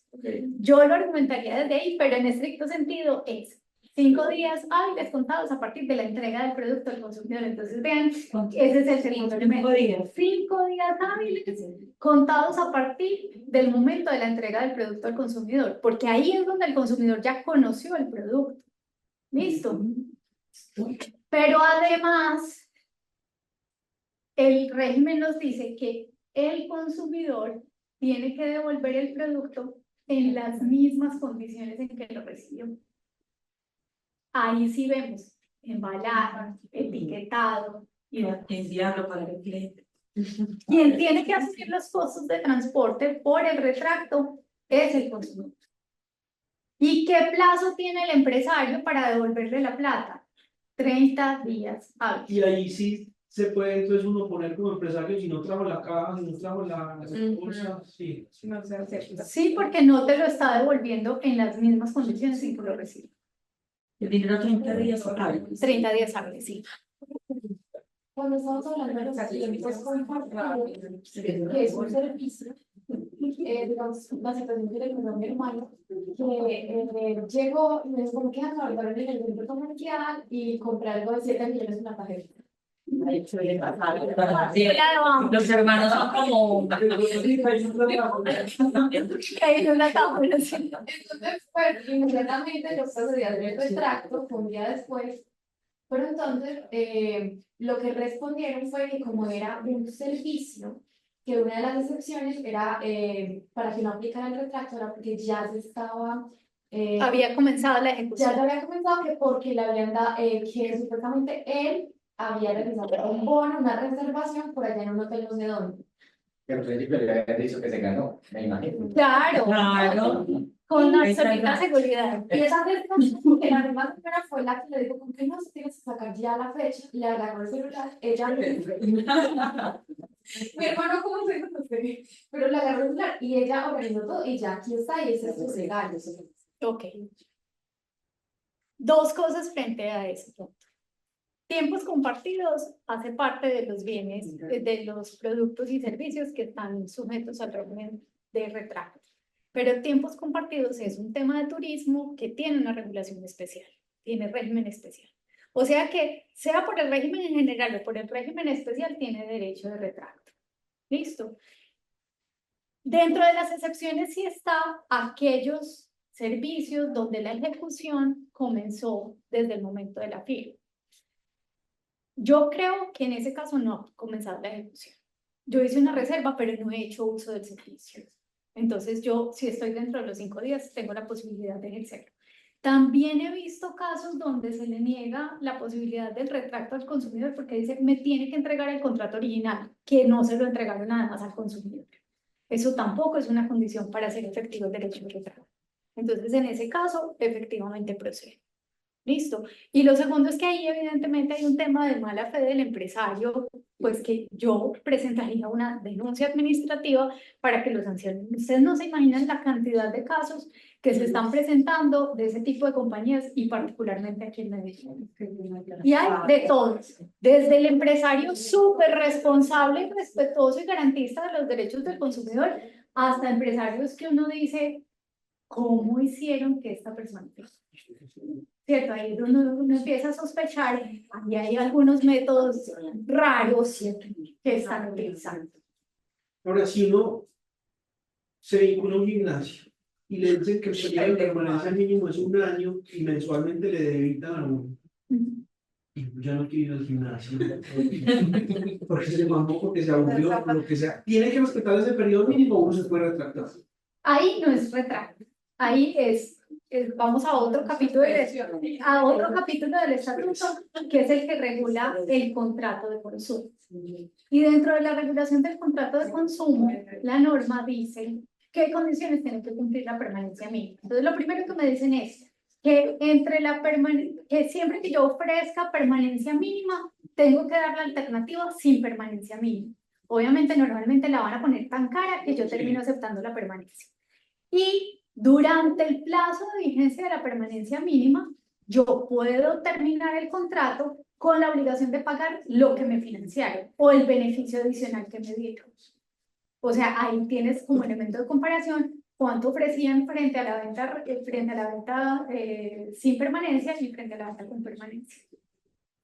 Yo lo argumentaría desde ahí, pero en estricto sentido es 5 días hábiles contados a partir de la entrega del producto al consumidor. Entonces, vean, ese es el segundo elemento. 5 días hábiles contados a partir del momento de la entrega del producto al consumidor, porque ahí es donde el consumidor ya conoció el producto. ¿Listo? Pero además, el régimen nos dice que el consumidor tiene que devolver el producto en las mismas condiciones en que lo recibió. Ahí sí vemos embalaje, etiquetado y Enviarlo para el cliente. quien tiene que asumir los costos de transporte por el retracto es el consumidor. ¿Y qué plazo tiene el empresario para devolverle la plata? 30 días hábiles. Y ahí sí se puede entonces uno poner como empresario si no trajo la caja, si no trajo la bolsa, sí. No se acepta. Sí, porque no te lo está devolviendo en las mismas condiciones en que lo recibe. El dinero 30 días hábiles. 30 días hábiles, sí. Cuando estamos hablando de los tiempos compartidos, que es un servicio, digamos, la situación que le contó mi hermano, que llegó y me dijo, ¿cómo que a guardar en el centro comercial y compré algo de 7 millones en una tarjeta? Los hermanos son como. Ahí no la tabla, sí. Entonces, pues, inmediatamente yo procedí al retracto, un día después, pero entonces lo que respondieron fue que como era un servicio, que una de las excepciones era para que no aplicara el retracto, era porque ya se estaba Había comenzado la ya ejecución. lo había comenzado que porque le habían dado, que supuestamente él había realizado un bono, una reservación por allá en un hotel no sé dónde. Pero Felipe le había dicho que se ganó, me imagino. Claro, Claro. con Ahí está absoluta la- seguridad. Y esa vez, que la misma señora fue la que le dijo, ¿con qué no se tienes que sacar ya la fecha? Le agarró el celular, ella le dijo, mi hermano, ¿cómo se dice? No sé, pero le agarró el celular y ella organizó todo y ya aquí está y ese es su regalo. Ok. Dos cosas frente a ese punto. Tiempos compartidos hace parte de los bienes, de los productos y servicios que están sujetos al régimen de retrato. Pero tiempos compartidos es un tema de turismo que tiene una regulación especial, tiene régimen especial. O sea que, sea por el régimen en general o por el régimen especial, tiene derecho de retracto. ¿Listo? Dentro de las excepciones sí está aquellos servicios donde la ejecución comenzó desde el momento de la firma. Yo creo que en ese caso no ha comenzado la ejecución. Yo hice una reserva, pero no he hecho uso del servicio. Entonces yo, si estoy dentro de los 5 días, tengo la posibilidad de ejercerlo. También he visto casos donde se le niega la posibilidad del retracto al consumidor porque dice, me tiene que entregar el contrato original, que no se lo entregaron nada más al consumidor. Eso tampoco es una condición para hacer efectivo el derecho de retracto. Entonces, en ese caso, efectivamente procede. Listo. Y lo segundo es que ahí evidentemente hay un tema de mala fe del empresario, pues que yo presentaría una denuncia administrativa para que lo sancionen. Ustedes no se imaginan la cantidad de casos que se están presentando de ese tipo de compañías y particularmente aquí en Medellín. Y hay de todos, desde el empresario súper responsable, respetuoso y garantista de los derechos del consumidor, hasta empresarios que uno dice, ¿cómo hicieron que esta persona? ¿Cierto? Ahí es donde uno empieza a sospechar y hay algunos métodos raros que están utilizando. Ahora, si uno se vincula a un gimnasio y le dicen que el periodo de permanencia mínimo es 1 año y mensualmente le debitan a uno, y ya no quiero ir al gimnasio, porque se le mamó, porque se aburrió, por lo que sea, tiene que respetar ese periodo mínimo o uno se puede retractar. Ahí no es retrato, ahí vamos a otro capítulo del estatuto, que es el que regula el contrato de consumo. Y dentro de la regulación del contrato de consumo, la norma dice qué condiciones tiene que cumplir la permanencia mínima. Entonces, lo primero que me dicen es que que siempre que yo ofrezca permanencia mínima, tengo que dar la alternativa sin permanencia mínima. Obviamente, normalmente la van a poner tan cara que yo termino aceptando la permanencia. Y durante el plazo de vigencia de la permanencia mínima, yo puedo terminar el contrato con la obligación de pagar lo que me financiaron o el beneficio adicional que me dieron. O sea, ahí tienes como elemento de comparación cuánto ofrecían frente a la venta sin permanencia y frente a la venta con permanencia.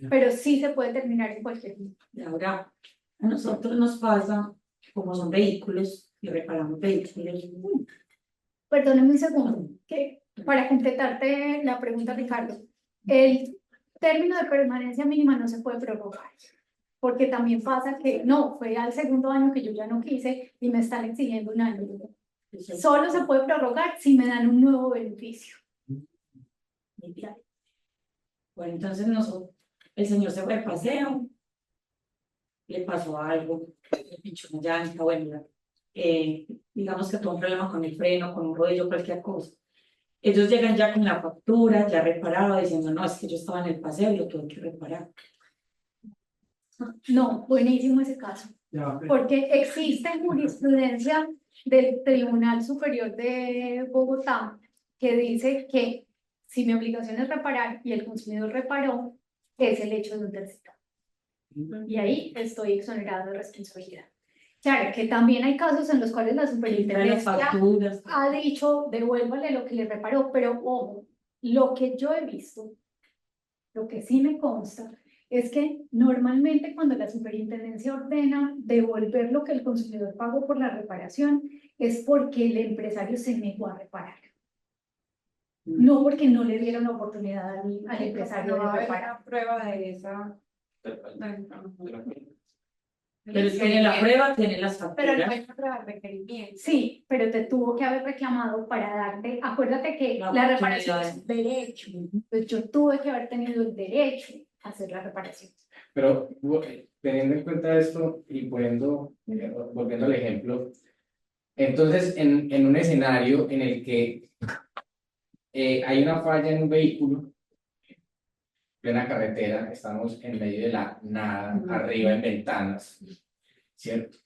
Pero sí se puede terminar en cualquier momento. Y ahora, a nosotros nos pasa, como son vehículos, y reparamos vehículos, Perdóname un segundo, que para completarte la pregunta, Ricardo, el término de permanencia mínima no se puede prorrogar, porque también pasa que no, fue al segundo año que yo ya no quise y me están exigiendo 1 año. Solo se puede prorrogar si me dan un nuevo beneficio. bueno, entonces el señor se fue de paseo, le pasó algo, le pinchó una llanta, bueno, digamos que tuvo un problema con el freno, con un rodillo, cualquier cosa. Ellos llegan ya con la factura, ya reparado, diciendo, no, es que yo estaba en el paseo y lo tuve que reparar. No, buenísimo ese caso, porque existe jurisprudencia del Tribunal Superior de Bogotá que dice que si mi obligación es reparar y el consumidor reparó, es el hecho de un tercero. Y ahí estoy exonerado de responsabilidad. Claro, que también hay casos en los cuales la superintendencia Facturas. ha dicho, devuélvale lo que le reparó, pero ojo, lo que yo he visto, lo que sí me consta, es que normalmente cuando la superintendencia ordena devolver lo que el consumidor pagó por la reparación, es porque el empresario se negó a reparar. No porque no le dieron la oportunidad al empresario No va a de haber reparar. una prueba de esa. Pero es que en la prueba tienen las Pero no facturas. hay que probar requerimientos. Sí, pero te tuvo que haber reclamado para darte, acuérdate que La la reparación oportunidad. es un derecho, pues yo tuve que haber tenido el derecho a hacer la reparación. Pero teniendo en cuenta esto y volviendo al ejemplo, entonces en un escenario en el que hay una falla en un vehículo, plena carretera, estamos en medio de la nada, arriba en ventanas, ¿cierto?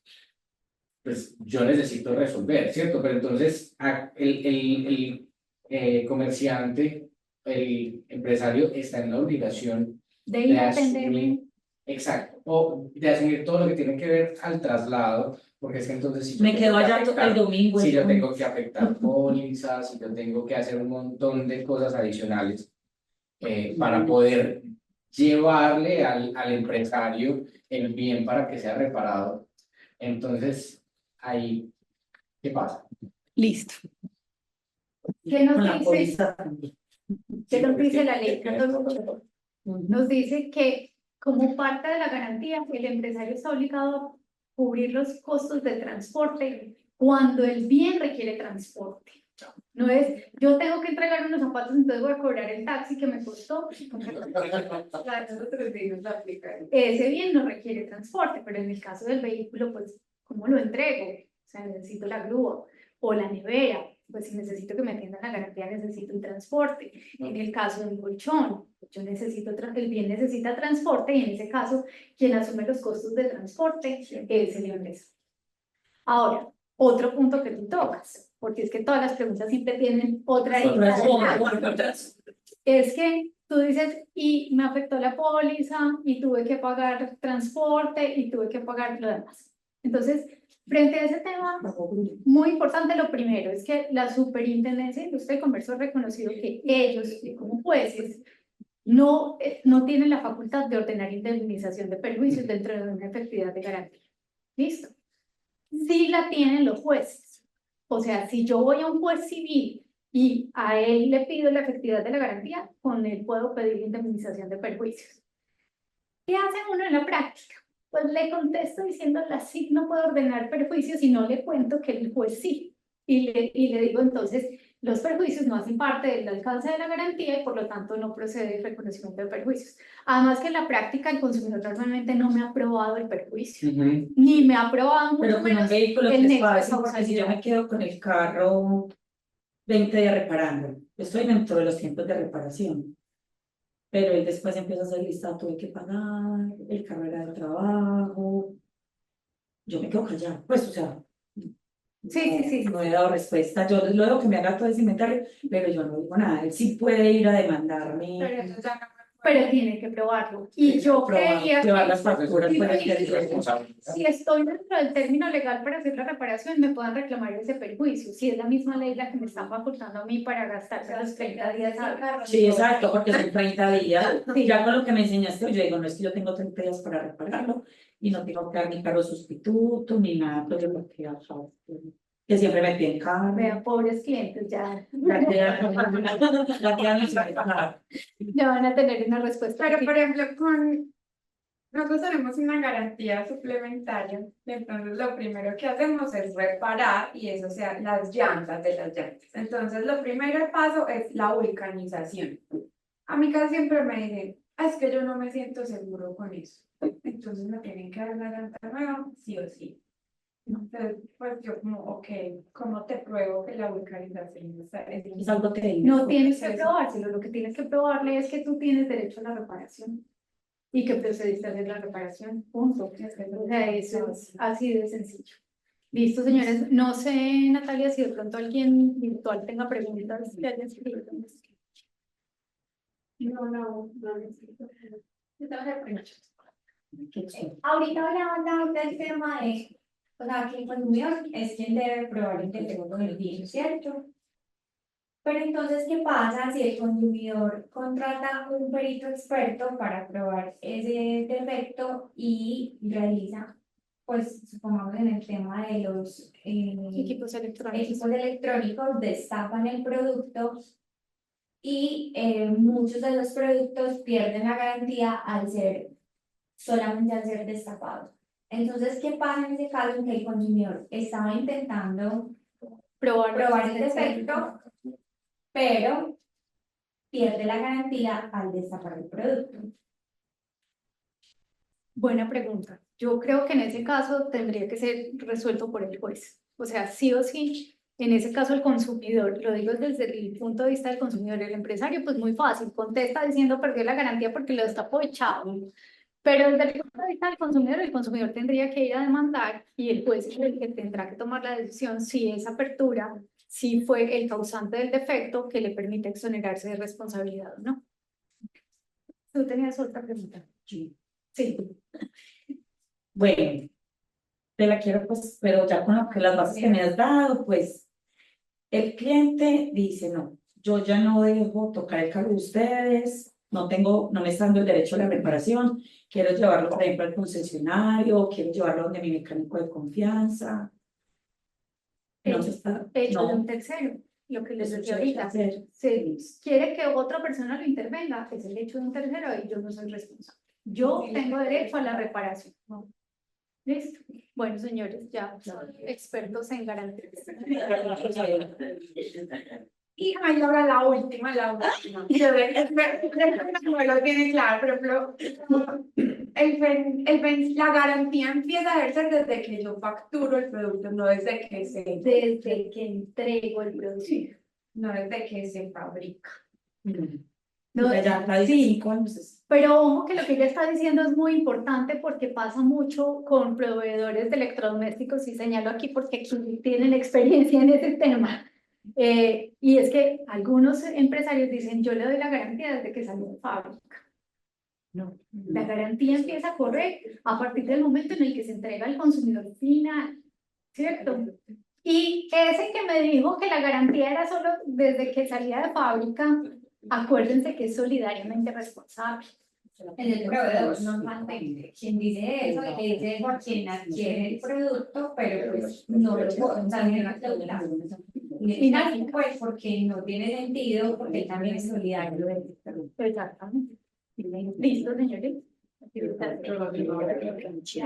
Pues yo necesito resolver, ¿cierto? Pero entonces el comerciante, el empresario está en la obligación De ir de a asumir, atenderme, exacto, o de asumir todo lo que tiene que ver al traslado, porque es que entonces si yo Me tengo quedo que allá afectar- el domingo. si yo eso. tengo que afectar pólizas, si yo tengo que hacer un montón de cosas adicionales para poder llevarle al empresario el bien para que sea reparado. Entonces, ahí, ¿qué pasa? listo. ¿Qué nos Con la dice? póliza también. ¿Qué nos porque dice la ley es- 1488? Nos dice que como parte de la garantía, el empresario está obligado a cubrir los costos de transporte cuando el bien requiere transporte. No es, yo tengo que entregar unos zapatos, entonces voy a cobrar el taxi que me costó. Claro, nosotros sí nos aplican. Ese bien no requiere transporte, pero en el caso del vehículo, pues, ¿cómo lo entrego? O sea, necesito la grúa o la nevera. Pues si necesito que me atiendan la garantía, necesito un transporte. En el caso del colchón, yo necesito, el bien necesita transporte y en ese caso, quien asume los costos de transporte es el empresario. Ahora, otro punto que tú tocas, porque es que todas las preguntas siempre tienen otra Otras. es que tú dices, y me afectó la póliza, y tuve que pagar transporte, y tuve que pagar lo demás. Entonces, frente a ese tema, muy importante, lo primero es que la Superintendencia de Industria y Comercio ha reconocido que ellos, como jueces, no tienen la facultad de ordenar indemnización de perjuicios dentro de una efectividad de garantía. ¿Listo? Sí la tienen los jueces. O sea, si yo voy a un juez civil y a él le pido la efectividad de la garantía, con él puedo pedir indemnización de perjuicios. ¿Qué hace uno en la práctica? Pues le contesto diciendo la SIC no puede ordenar perjuicios y no le cuento que el juez sí. Y le digo entonces, los perjuicios no hacen parte del alcance de la garantía y por lo tanto no procede el reconocimiento de perjuicios. Además que en la práctica el consumidor normalmente no me ha aprobado el perjuicio, ni me ha aprobado mucho Pero con un menos vehículo el que es nexo de fácil, porque si yo me quedo con el carro 20 días reparando, estoy dentro de los tiempos de reparación. Pero él después empieza a hacer lista, tuve que pagar, el carro era de trabajo. Yo me quedo callada, pues, o sea, Sí. no he dado respuesta. Yo luego que me haga todo ese inventario, pero yo no digo nada. Él sí puede ir a demandarme. Pero eso ya no pero tiene que probarlo. Y yo creía llevar que las facturas, si, pues, si estoy dentro del término legal para hacer la reparación, me puedan reclamar ese perjuicio. Si es la misma ley la que me está facultando a mí para gastarse los 30 días hábiles. Sí, exacto, porque son 30 días. Sí. Ya con lo que me enseñaste, yo digo, no es que yo tengo 30 días para repararlo y no tengo que dar ni cargo sustituto ni nada, pues yo lo que hago, que siempre me piden cargo. Vean, pobres clientes, ya La quedan en la ya van a tener una respuesta. Pero, por ejemplo, nosotros tenemos una garantía suplementaria, entonces lo primero que hacemos es reparar y eso sea las llantas de las llantas. Entonces, lo primero paso es la vulcanización. A mí casi siempre me dicen, es que yo no me siento seguro con eso. Entonces me tienen que dar una llanta nueva, sí o sí. Entonces, pues yo como, ok, ¿cómo te pruebo que la vulcanización Es algo técnico. No tienes que probárselo, lo que tienes que probarle es que tú tienes derecho a la reparación y que procediste a hacer la reparación, punto. O sea, eso es así de sencillo. Listo, señores. No sé, Natalia, si de pronto alguien virtual tenga preguntas que haya escrito. No. Ahorita hablaba del tema de, o sea, que el consumidor es quien debe probar el defecto con el bien, ¿cierto? Pero entonces, ¿qué pasa si el consumidor contrata un perito experto para probar ese defecto y realiza, pues, supongamos en el tema de los Equipos electrónicos. destapan el producto y muchos de los productos pierden la garantía solamente al ser destapados? Entonces, ¿qué pasa en ese caso en que el consumidor estaba intentando probar el defecto, pero pierde la garantía al destapar el producto? Buena pregunta. Yo creo que en ese caso tendría que ser resuelto por el juez. O sea, sí o sí, en ese caso el consumidor, lo digo desde el punto de vista del consumidor, el empresario, pues muy fácil, contesta diciendo perdió la garantía porque lo destapó y chao. Pero desde el punto de vista del consumidor, el consumidor tendría que ir a demandar y el juez es el que tendrá que tomar la decisión si esa apertura, si fue el causante del defecto que le permite exonerarse de responsabilidad o no. Tú tenías otra pregunta. Sí. Sí. Bueno, te la quiero pues, pero ya con las bases que me has dado, pues el cliente dice, no, yo ya no dejo tocar el carro de ustedes, no me está dando el derecho a la reparación, quiero llevarlo, por ejemplo, al concesionario, quiero llevarlo donde mi mecánico de confianza. No se está, Hecho de un no, tercero, lo que les eso decía tiene que ahorita. hacer. Si quiere que otra persona lo intervenga, es el hecho de un tercero y yo no soy responsable. Yo tengo derecho a la reparación. ¿No? ¿Listo? Bueno, señores, ya son expertos en garantías. Y ay, ahora la última, la última. Yo no lo tiene claro, pero la garantía empieza a ejercer desde que yo facturo el producto, no desde que Desde que entrego el producto. no desde que se fabrica. No, Ya está sí. 5 años. Pero ojo que lo que ella está diciendo es muy importante porque pasa mucho con proveedores de electrodomésticos y señalo aquí porque aquí tienen experiencia en ese tema. Y es que algunos empresarios dicen, yo le doy la garantía desde que salió de fábrica. No, la garantía empieza a correr a partir del momento en el que se entrega al consumidor final, ¿cierto? Y ese que me dijo que la garantía era solo desde que salía de fábrica, acuérdense que es solidariamente responsable. Es el proveedor normalmente quien dice eso, le dice eso a quien adquiere el producto, pero pues no lo puedo salir a cláusula. Final, pues porque no tiene sentido, porque él también es solidario del producto. Exactamente. Listo, señores. Gracias.